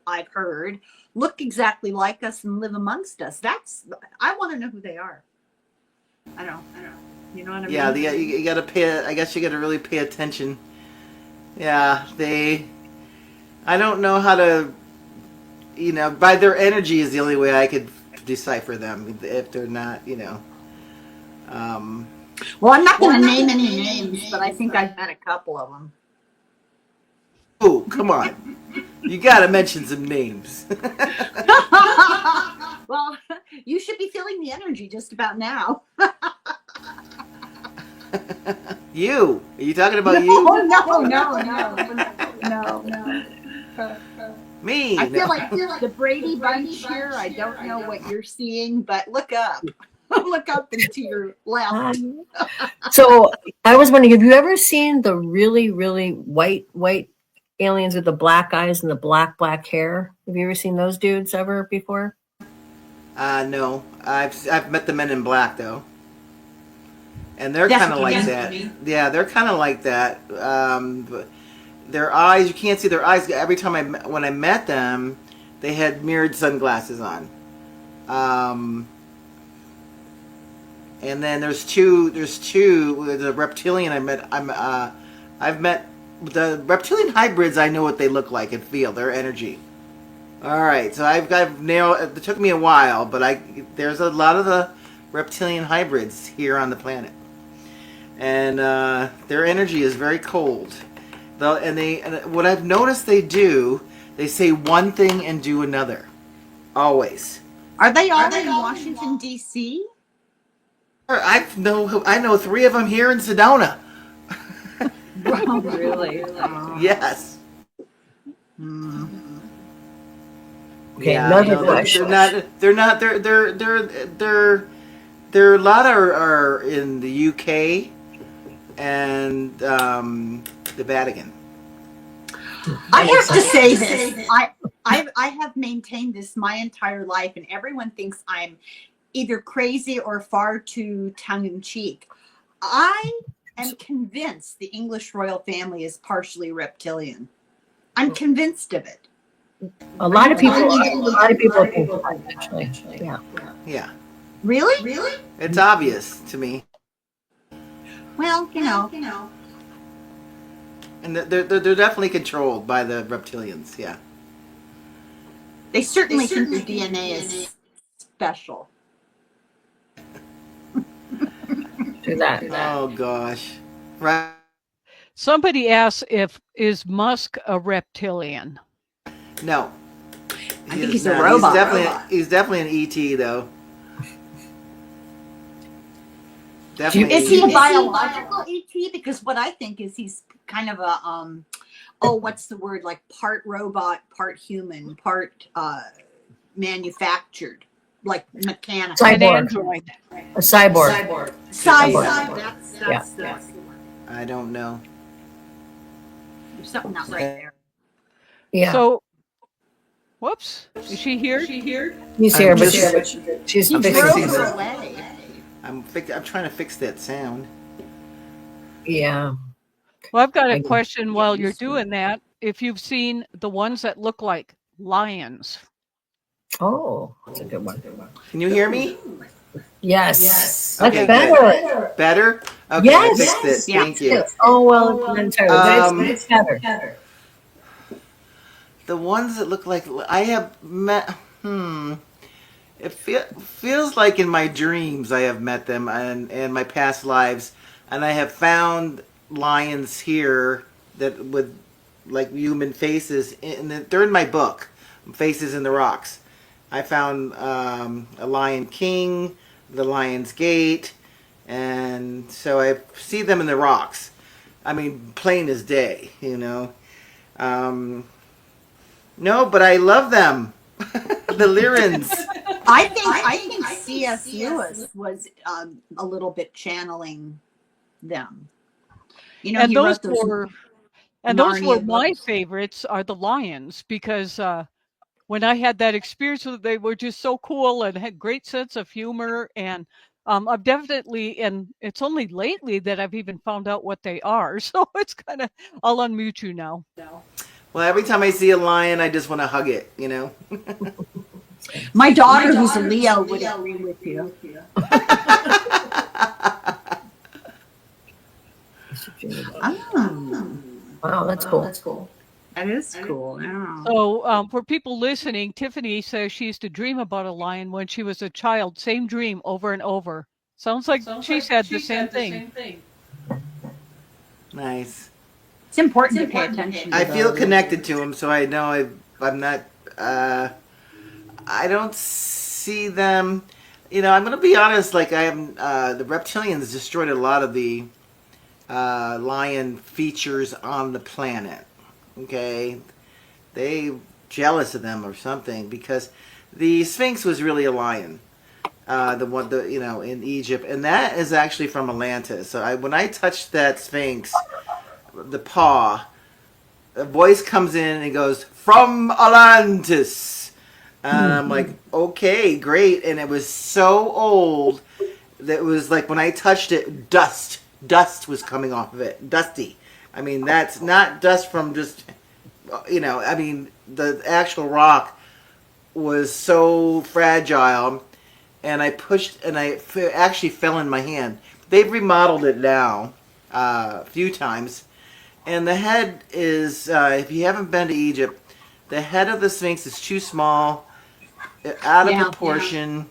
I've heard look exactly like us and live amongst us. I want to know who they are. I don't. You know what I mean? Yeah, you got to pay. I guess you got to really pay attention. Yeah, I don't know how to. You know, by their energy is the only way I could decipher them. If they're not, you know. Well, I'm not going to name any names, but I think I've met a couple of them. Oh, come on. You got to mention some names. Well, you should be feeling the energy just about now. You? Are you talking about you? No. Me? I feel like the Brady Bunch here. I don't know what you're seeing, but look up. Look up and to your left. So I was wondering, have you ever seen the really, really white aliens with the black eyes and the black hair? Have you ever seen those dudes ever before? No. I've met the Men in Black though, and they're kind of like that. Yeah, they're kind of like that. But their eyes, you can't see their eyes. Every time when I met them, they had mirrored sunglasses on. And then there's two. The reptilian I've met the reptilian hybrids. I know what they look like and feel their energy. All right, so I've nailed. It took me a while, but there's a lot of the reptilian hybrids here on the planet, and their energy is very cold. And what I've noticed they do, they say one thing and do another, always. Are they all in Washington, D.C.? I know 3 of them here in Sedona. Oh, really? Yes. Okay, another no, question. They're a lot are in the UK and the Vatican. I have to say this. I have maintained this my entire life, and everyone thinks I'm either crazy or far too tongue-in-cheek. I am convinced the English royal family is partially reptilian. I'm convinced of it. A lot of people think that, actually. Yeah. Yeah. Really? It's obvious to me. Well, you know. And they're definitely controlled by the reptilians, yeah. They certainly think the DNA is special. Do that. Oh gosh. Right. Somebody asks is Musk a reptilian? No. I think he's a robot. He's definitely an ET though. Definitely. Is he a biological ET? Because what I think is he's kind of a what's the word? Like part robot, part human, part manufactured, like mechanical. Cyborg. A cyborg. Cyborg. That's the word. I don't know. There's something not right there. Yeah. So, whoops. Is she here? He's here, but just- she's He fixing drove it. her away. I'm trying to fix that sound. Yeah. Well, I've got a question while you're doing that. If you've seen the ones that look like lions. Oh, that's a good one. Can you hear me? Yes. Okay, That's better. Better? Okay, Yes. I fixed it. Yeah. Thank you. Oh, well, not entirely. But it's better. The ones that look like I have met. It feels like in my dreams I have met them and my past lives, and I have found lions here that with like human faces. They're in my book, Faces in the Rocks. I found a Lion King, the Lion's Gate, and so I see them in the rocks. I mean, plain as day, you know. No, but I love them. The Lyrans. I think C.S. Lewis was a little bit channeling them. You know, And he those wrote were Narnia my books. favorites are the lions because when I had that experience with them, they were just so cool and had great sense of humor. And I've definitely, and it's only lately that I've even found out what they are. So it's kind of, I'll unmute you now. Well, every time I see a lion, I just want to hug it, you know? My daughter, who's a Leo, would agree with you. Wow, that's cool. That is cool. Yeah. So for people listening, Tiffany says she used to dream about a lion when she was a child. Same dream over and over. Sounds like she said the same thing. Nice. It's important to pay attention to I feel those. connected to them, so I know I'm not. I don't see them. You know, I'm going to be honest. Like I am, the reptilians destroyed a lot of the lion features on the planet. Okay, they jealous of them or something because the Sphinx was really a lion. In Egypt, and that is actually from Atlantis. So when I touched that Sphinx, the paw, a voice comes in and it goes, "From Atlantis." And I'm like, okay, great. And it was so old that it was like when I touched it, dust was coming off of it, dusty, I mean, that's not dust from just, I mean, the actual rock was so fragile, and I pushed, and actually fell in my hand. They've remodeled it now a few times, and the head is, if you haven't been to Egypt, the head of the Sphinx is too small, out of proportion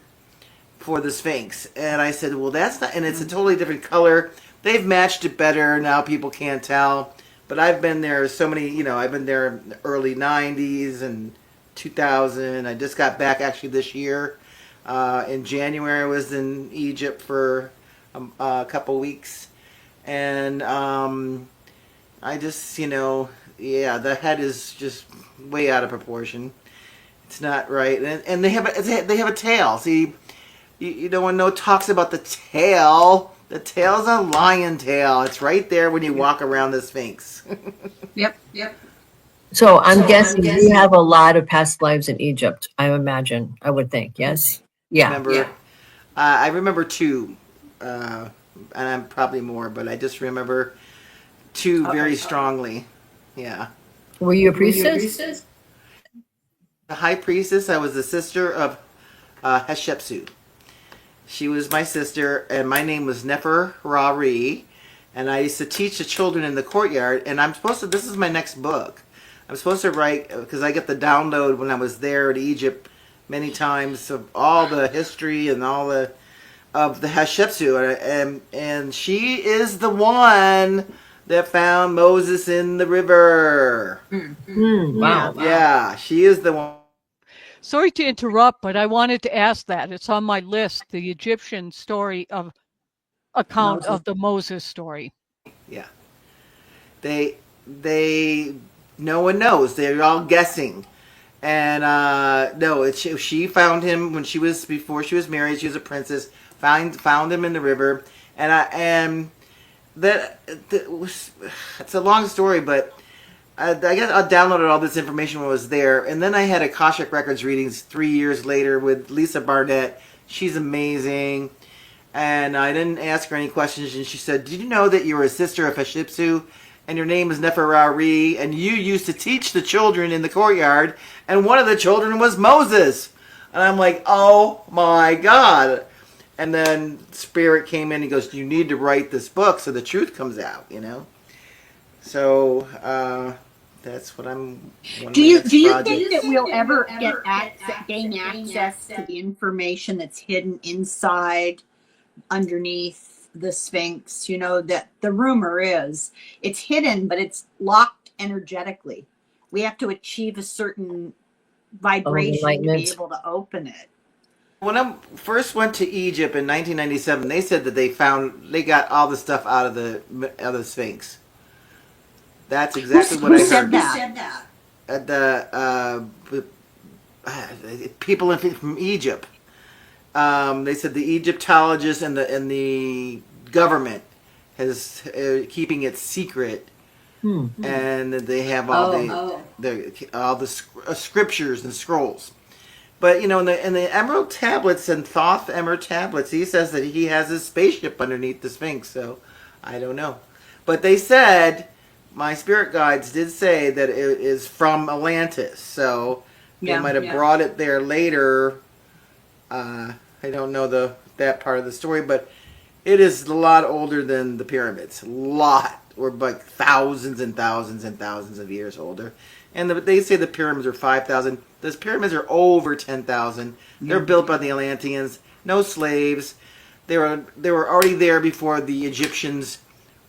for the Sphinx. And I said, well, that's not, and it's a totally different color. They've matched it better. Now people can't tell. But I've been there so many, I've been there in the early 90s and 2000. I just got back actually this year. In January, I was in Egypt for a couple weeks. And I just, the head is just way out of proportion. It's not right. And they have a tail. See, no one talks about the tail. The tail's a lion tail. It's right there when you walk around the Sphinx. Yep. So I'm guessing you have a lot of past lives in Egypt. I would think. Yes. Yeah. I remember two, and I'm probably more, but I just remember two very strongly. Yeah. Were you a priestess? The high priestess. I was the sister of Hatshepsut. She was my sister, and my name was Nefer Ra-Re, and I used to teach the children in the courtyard, and this is my next book. I'm supposed to write, because I get the download when I was there in Egypt many times of all the history and all of the Hatshepsut, and she is the one that found Moses in the river. Wow. Yeah, she is the one. Sorry to interrupt, but I wanted to ask that. It's on my list, the Egyptian story account of the Moses story. Yeah. No one knows. They're all guessing. And no, she found him before she was married. She was a princess. Found him in the river, and it's a long story, but I guess I downloaded all this information when I was there, and then I had Akashic Records readings 3 years later with Lisa Barnett. She's amazing, and I didn't ask her any questions, and she said, "Did you know that you were a sister of Hatshepsut, and your name is Nefer Ra-Re, and you used to teach the children in the courtyard, and one of the children was Moses?" And I'm like, "Oh my God!" And then Spirit came in and goes, "You need to write this book so the truth comes out," So that's what I'm. Do you think that we'll ever gain access to the information that's hidden underneath the Sphinx? That the rumor is it's hidden, but it's locked energetically. We have to achieve a certain vibration to be able to open it. When I first went to Egypt in 1997, they said that they got all the stuff out of the Sphinx. That's exactly what I heard. Who said that? The people from Egypt. They said the Egyptologists and the government is keeping it secret, and they have all the scriptures and scrolls. But in the Emerald Tablets and Thoth Emerald Tablets, he says that he has his spaceship underneath the Sphinx. So I don't know, but they said. My spirit guides did say that it is from Atlantis, so they might have brought it there later. I don't know that part of the story, but it is a lot older than the pyramids. A lot. We're like thousands and thousands and thousands of years older. And they say the pyramids are 5,000. Those pyramids are over 10,000. They're built by the Atlanteans. No slaves. They were already there before the Egyptians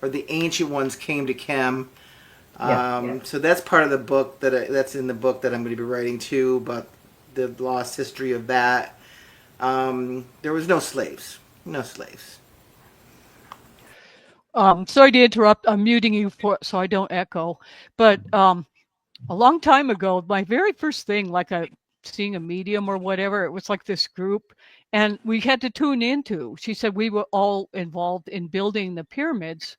or the ancient ones came to Chem. So that's part of the book that's in the book that I'm going to be writing too, about the lost history of that. There was no slaves. Sorry to interrupt. I'm muting you so I don't echo. But a long time ago, my very first thing, like seeing a medium or whatever, it was like this group, and we had to tune into. She said we were all involved in building the pyramids.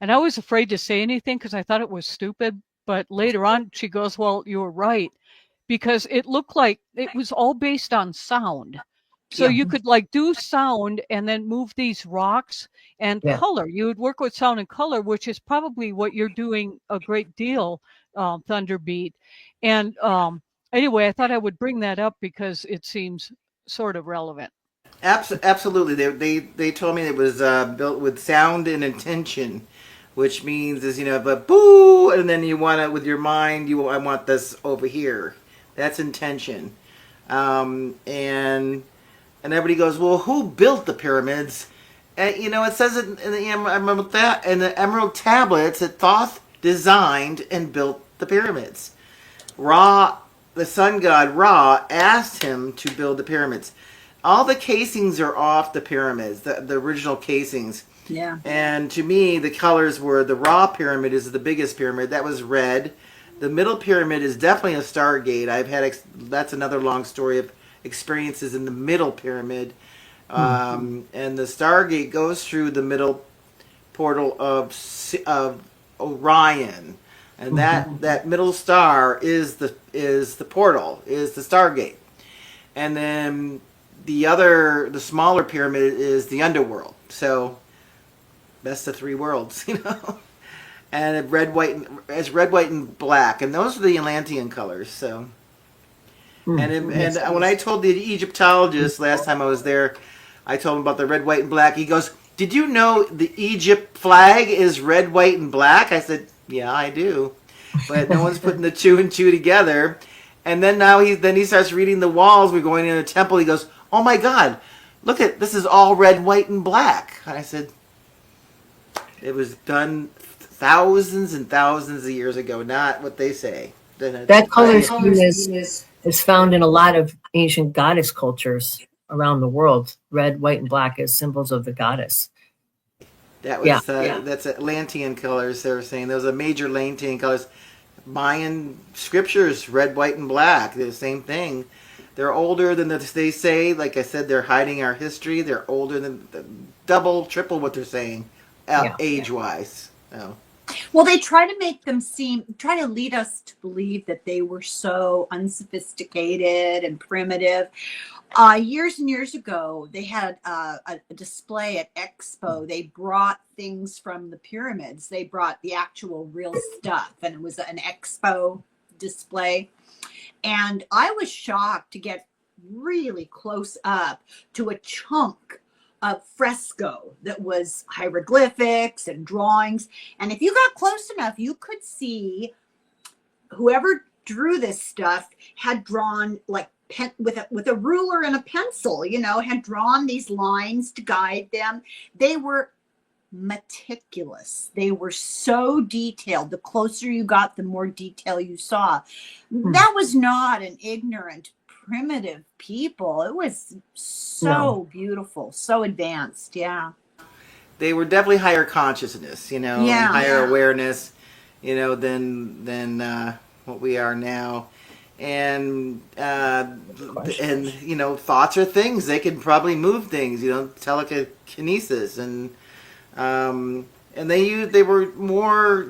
And I was afraid to say anything because I thought it was stupid. But later on, she goes, "Well, you were right," because it looked like it was all based on sound. So you could like do sound and then move these rocks and Yeah. color. You would work with sound and color, which is probably what you're doing a great deal, Thunderbeat. And anyway, I thought I would bring that up because it seems sort of relevant. Absolutely. They told me it was built with sound and intention, which means is but boo, and then you want it with your mind. I want this over here. That's intention. And everybody goes, well, who built the pyramids? And, it says it in the Emerald Tablets that Thoth designed and built the pyramids. Ra, the sun god Ra, asked him to build the pyramids. All the casings are off the pyramids, the original casings. Yeah. And to me, the colors were the Ra pyramid is the biggest pyramid. That was red. The middle pyramid is definitely a Stargate. That's another long story of experiences in the middle pyramid. And the Stargate goes through the middle portal of Orion. And that middle star is the portal, is the Stargate. And then the smaller pyramid is the underworld. So best of three worlds, And it's red, white, and black, and those are the Atlantean colors. So, and when I told the Egyptologist last time I was there, I told him about the red, white, and black. He goes, "Did you know the Egypt flag is red, white, and black?" I said, "Yeah, I do," but no one's putting the two and two together. And then he starts reading the walls. We're going in a temple. He goes, "Oh my God, look at this! Is all red, white, and black." And I said, "It was done thousands and thousands of years ago, not what they say." That color scheme is found in a lot of ancient goddess cultures around the world. Red, white, and black as symbols of the goddess. That's Atlantean colors. They were saying those are major Atlantean colors. Mayan scriptures, red, white, and black. They're the same thing. They're older than they say. Like I said, they're hiding our history. They're older than double, triple what they're saying, age-wise. So. Well, they try to lead us to believe that they were so unsophisticated and primitive. Years and years ago, they had a display at Expo. They brought things from the pyramids. They brought the actual real stuff, and it was an Expo display. And I was shocked to get really close up to a chunk of fresco that was hieroglyphics and drawings. And if you got close enough, you could see whoever drew this stuff had drawn like with a ruler and a pencil, had drawn these lines to guide them. They were meticulous. They were so detailed. The closer you got, the more detail you saw. That was not an ignorant, primitive people. It was so beautiful, so advanced. Yeah. They were definitely higher consciousness, and higher awareness, than what we are now. And thoughts are things. They could probably move things, telekinesis, and they were more,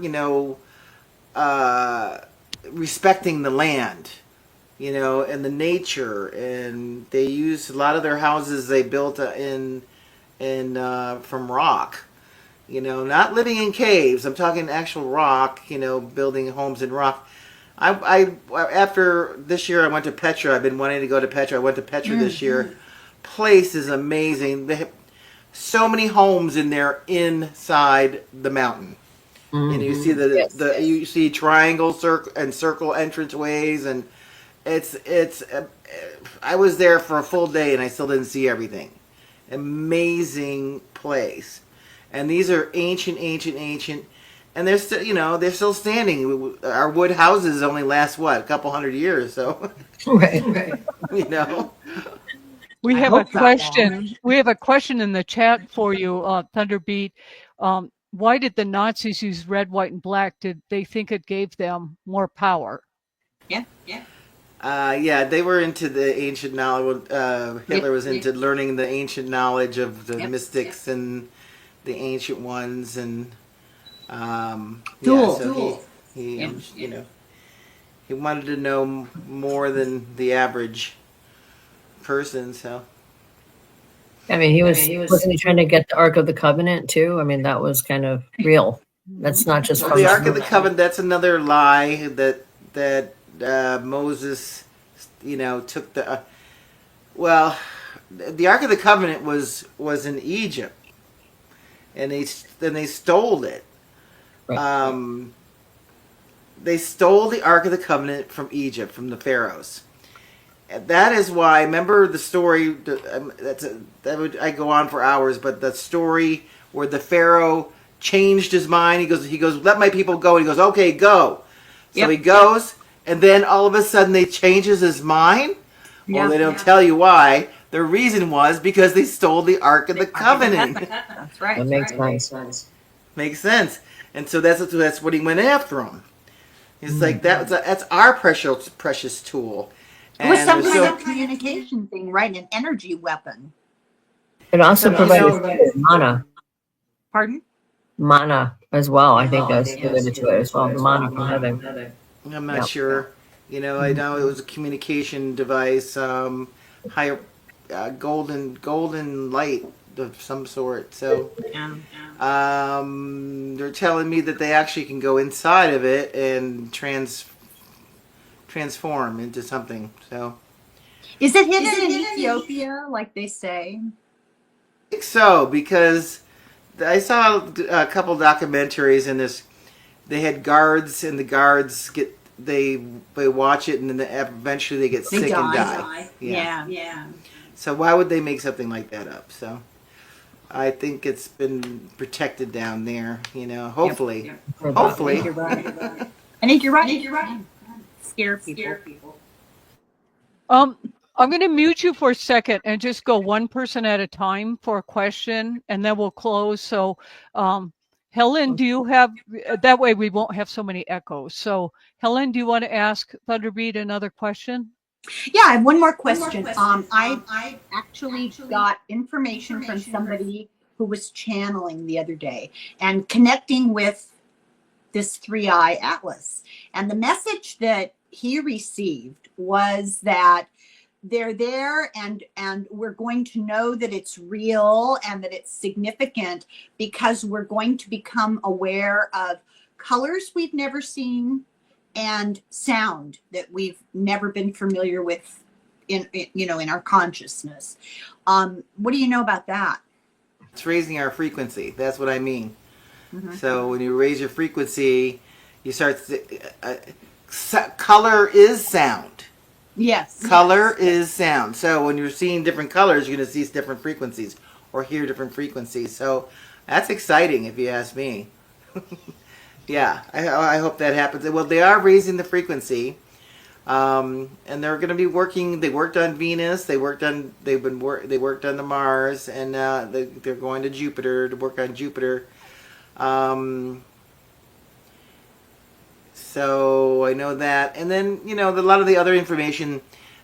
respecting the land, and the nature, and they used a lot of their houses they built from rock, not living in caves. I'm talking actual rock, building homes in rock. I after this year I went to Petra. I've been wanting to go to Petra. I went to Petra this year. Place is amazing. They have so many homes in there inside the mountain. And you see you see triangle, circle entranceways, and it's. I was there for a full day and I still didn't see everything. Amazing place, and these are ancient, and they're still they're still standing. Our wood houses only last a couple hundred years, so Right. We have a question. We have a question in the chat for you, Thunderbeat. Why did the Nazis use red, white, and black? Did they think it gave them more power? Yeah. They were into the ancient knowledge. Hitler was into learning the ancient knowledge of the mystics and the ancient ones, and he wanted to know more than the average person. So I mean, wasn't he trying to get the Ark of the Covenant too? I mean, that was kind of real. That's not just Well, from the Ark of the Covenant, that's another lie that Moses, took the. Well, the Ark of the Covenant was in Egypt, and they stole it. Right. They stole the Ark of the Covenant from Egypt, from the pharaohs. And that is why. Remember the story? I go on for hours, but the story where the pharaoh changed his mind. He goes, let my people go. And he goes, okay, go. So he goes, and then all of a sudden they changes his mind. Well, they don't tell you why. The reason was because they stole the Ark of the Covenant. That's right. That makes sense. Makes sense. And so that's what he went after him. It's like that's our precious tool. It was some And kind of communication thing, right? An energy weapon. It also provided mana. Pardon? Mana as well. I think that's related to it as well. The mana from heaven. I'm not sure. I know it was a communication device, high, golden light of some sort. So, they're telling me that they actually can go inside of it and transform into something. So, Is it hidden in Ethiopia, like they say? I think so, because I saw a couple documentaries in this. They had guards, and the guards they watch it, and then eventually they get sick and die. Yeah. So why would they make something like that up? So I think it's been protected down there. Hopefully, hopefully. I think you're right. Scare people. I'm going to mute you for a second and just go one person at a time for a question, and then we'll close. So, Helen, do you have, that way we won't have so many echoes. So, Helen, do you want to ask Thunderbeat another question? Yeah, I have one more question. I actually got information from somebody who was channeling the other day and connecting with this 3i atlas. And the message that he received was that they're there and we're going to know that it's real and that it's significant because we're going to become aware of colors we've never seen and sound that we've never been familiar with in our consciousness. What do you know about that? It's raising our frequency. That's what I mean. So when you raise your frequency, you start. Color is sound. Yes. Color is sound. So when you're seeing different colors, you're going to see different frequencies or hear different frequencies. So that's exciting, if you ask me. Yeah, I hope that happens. Well, they are raising the frequency, and they're going to be working. They worked on Venus. They worked on the Mars, and they're going to Jupiter to work on Jupiter. So I know that, and then a lot of the other information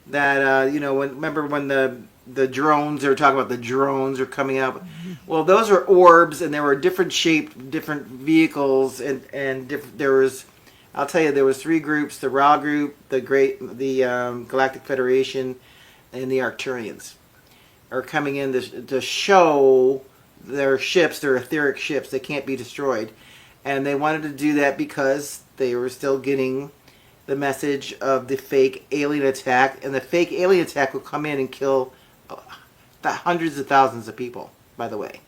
that remember when the drones, they were talking about the drones are coming out. Well, those are orbs, and there were different shaped, different vehicles, and there was, I'll tell you, there was 3 groups: the Ra group, the Galactic Federation, and the Arcturians are coming in to show their ships, their etheric ships. They can't be destroyed, and they wanted to do that because they were still getting the message of the fake alien attack, and the fake alien attack will come in and kill hundreds of thousands of people. By the way,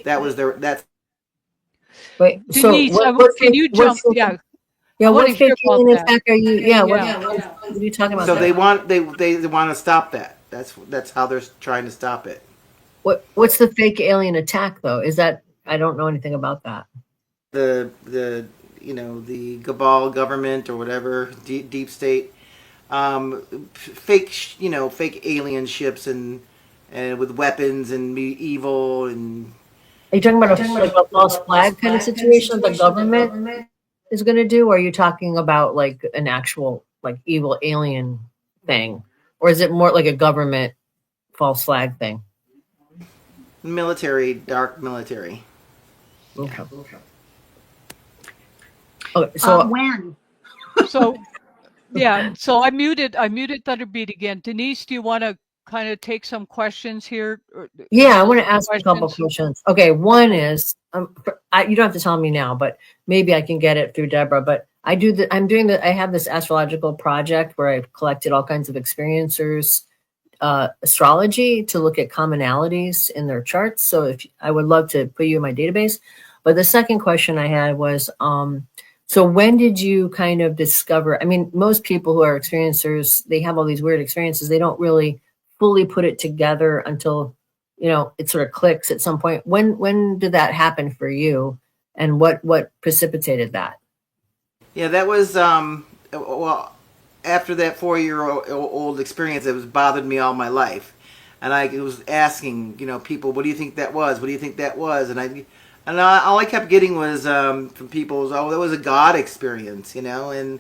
that was their. That's. Wait, Denise, so can you jump? Yeah. Yeah, what wanna hear fake about alien that. attack are you? Yeah, what Yeah. are you talking about? So they want to stop that. That's how they're trying to stop it. What's the fake alien attack though? Is that, I don't know anything about that. The Cabal government or whatever, deep state, fake alien ships and with weapons and be evil and. Are you talking about a false flag kind of situation the government is going to do? Or are you talking about like an actual like evil alien thing? Or is it more like a government false flag thing? Military, dark military. Okay. Okay, so when? So, yeah. So I muted Thunderbeat again. Denise, do you want to kind of take some questions here? Yeah, I want to ask a couple questions. Okay, one is, you don't have to tell me now, but maybe I can get it through Deborah. But I have this astrological project where I've collected all kinds of experiencers, astrology to look at commonalities in their charts. So if I would love to put you in my database. But the second question I had was, so when did you kind of discover? I mean, most people who are experiencers, they have all these weird experiences. They don't really fully put it together until, it sort of clicks at some point. When did that happen for you, and what precipitated that? Yeah, that was well, after that 4 year old experience, it was bothered me all my life, and I was asking, people, what do you think that was? What do you think that was? All I kept getting was from people was, oh, that was a God experience, and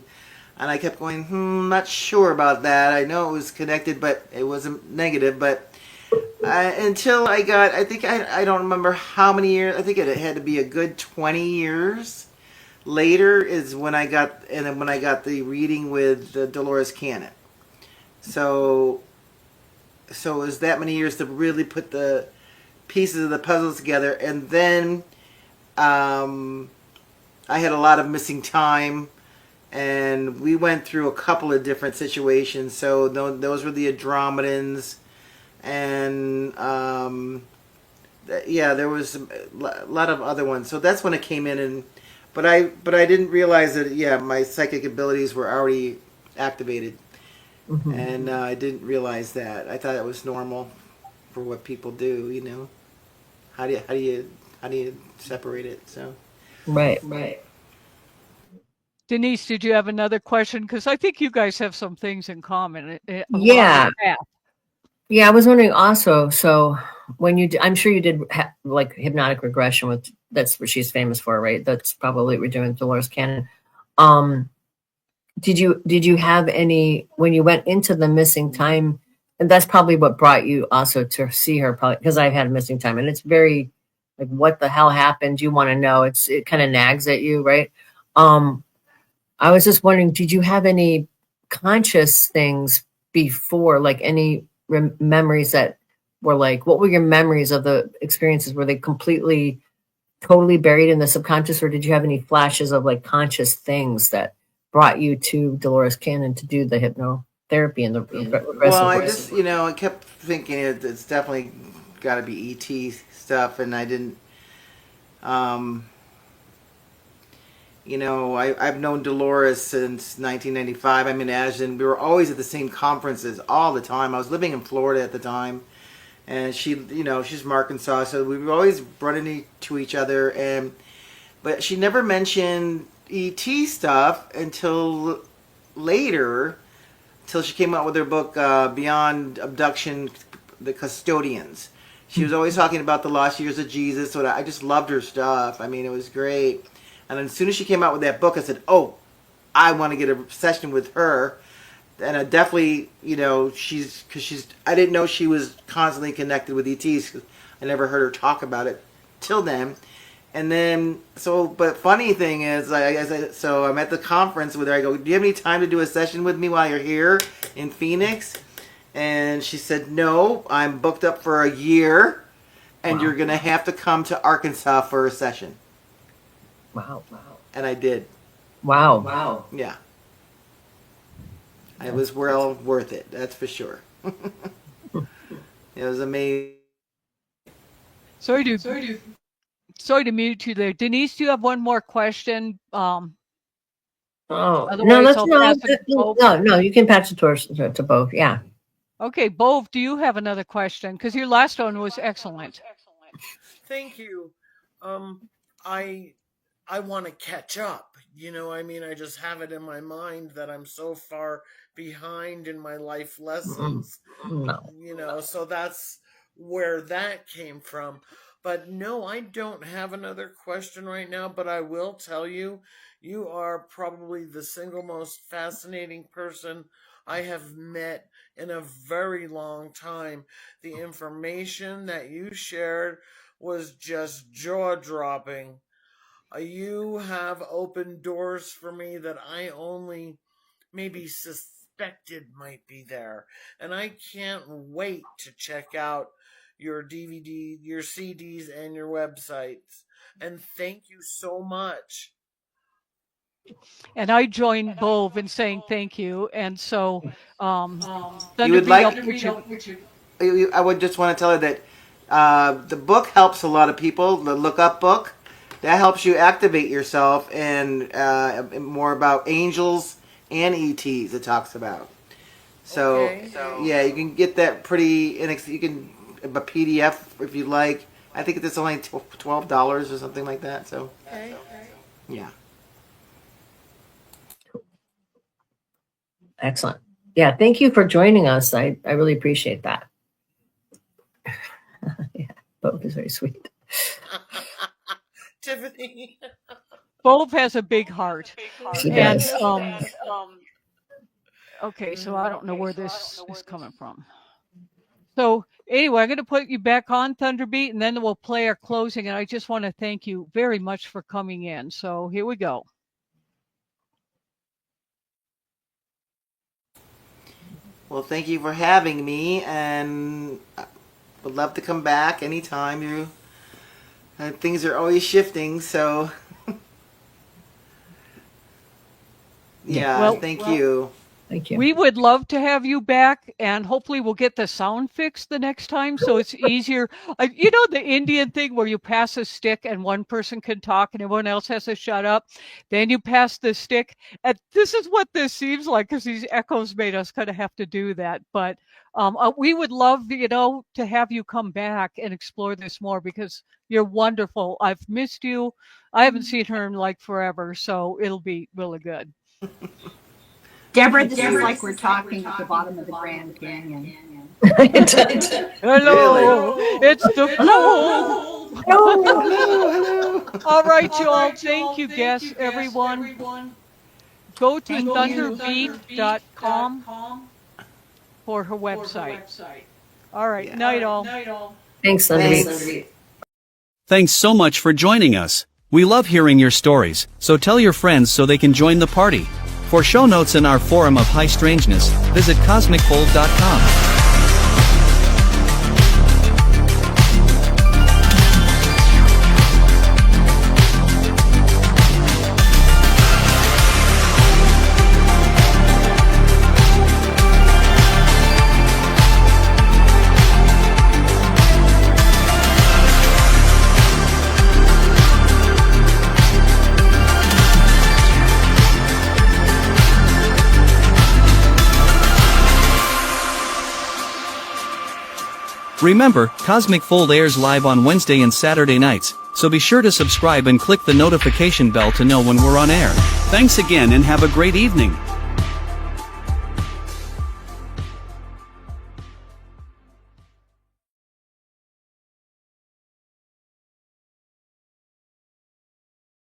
I kept going, not sure about that. I know it was connected, but it wasn't negative. But until I got, I think I don't remember how many years. I think it had to be a good 20 years later is when I got, and then when I got the reading with Dolores Cannon. So it was that many years to really put the pieces of the puzzles together, and then I had a lot of missing time, and we went through a couple of different situations. So those were the Andromedans, and yeah, there was a lot of other ones. So that's when it came in, but I didn't realize that, yeah, my psychic abilities were already activated, and I didn't realize that. I thought it was normal for what people do. How do you separate it? So Right. Denise, did you have another question? Because I think you guys have some things in common. Yeah. Yeah, I was wondering also, so when I'm sure you did like hypnotic regression that's what she's famous for, right? That's probably what we're doing with Dolores Cannon. Did you have any, when you went into the missing time, and that's probably what brought you also to see her, probably because I've had a missing time, and it's very like, what the hell happened? You want to know. It kind of nags at you, right? I was just wondering, did you have any conscious things before, like any memories that were like, what were your memories of the experiences? Were they completely, totally buried in the subconscious, or did you have any flashes of like conscious things that brought you to Dolores Cannon to do the hypnotherapy and the regressive well, I voice? just I kept thinking it's definitely got to be ET stuff, and I didn't. I've known Dolores since 1995. I'm in Ashton. We were always at the same conferences all the time. I was living in Florida at the time, and she's from Arkansas, so we were always running into each other. But she never mentioned ET stuff until later, till she came out with her book Beyond Abduction, The Custodians. She was always talking about the lost years of Jesus. So I just loved her stuff. I mean, it was great. And as soon as she came out with that book, I said, oh, I want to get a session with her. And I definitely, I didn't know she was constantly connected with ETs. Cause I never heard her talk about it till then. And then, but funny thing is, so I'm at the conference with her. I go, do you have any time to do a session with me while you're here in Phoenix? And she said, no, I'm booked up for a year, and you're going to have to come to Arkansas for a session. Wow. And I did. Wow. Yeah. It was well worth it, that's for sure. It was amazing. Sorry to mute you there. Denise, do you have one more question? No, Otherwise, I'll pass it to Bove. No, you can pass it to both. Yeah. Okay, Bove, do you have another question? Because your last one was excellent. Thank you. I want to catch up. I just have it in my mind that I'm so far behind in my life lessons. No. So that's where that came from. But no, I don't have another question right now, but I will tell you, you are probably the single most fascinating person I have met in a very long time. The information that you shared was just jaw-dropping. You have opened doors for me that I only maybe unexpected might be there. And I can't wait to check out your DVD, your CDs, and your websites. And thank you so much. And I join Bove in saying thank you. And so, You would Thunderbeat, like- I'll put you. I would just want to tell her that the book helps a lot of people. The Look Up book, that helps you activate yourself, and more about angels and ETs. It talks about. So, Okay. yeah, you can get that pretty. You can a PDF if you like. I think it's only $12 or something like that. So, Okay. yeah. Excellent. Yeah, thank you for joining us. I really appreciate that. Yeah, Bob is very sweet. Tiffany. Bove has a big heart. She And, does. okay, so I don't know where this is coming from. So anyway, I'm going to put you back on Thunderbeat, and then we'll play our closing. And I just want to thank you very much for coming in. So here we go. Well, thank you for having me, and I would love to come back anytime. Things are always shifting, so yeah. Well, thank you. Thank you. We would love to have you back, and hopefully we'll get the sound fixed the next time so it's easier. You know the Indian thing where you pass a stick and one person can talk and everyone else has to shut up? Then you pass the stick. And this is what this seems like because these echoes made us kind of have to do that. But we would love, to have you come back and explore this more because you're wonderful. I've missed you. I haven't seen her in like forever, so it'll be really good. Deborah, this is like we're talking at the bottom of the Grand Canyon. Hello, it's the flow. Hello. All right, y'all. Thank you, guests, everyone. Go to thunderbeat.com for her website. All right, night all. Thanks, Thunderbeat. Thanks so much for joining us. We love hearing your stories, so tell your friends so they can join the party. For show notes and our forum of high strangeness, visit cosmicfold.com. Remember, Cosmic Fold airs live on Wednesday and Saturday nights, so be sure to subscribe and click the notification bell to know when we're on air. Thanks again and have a great evening.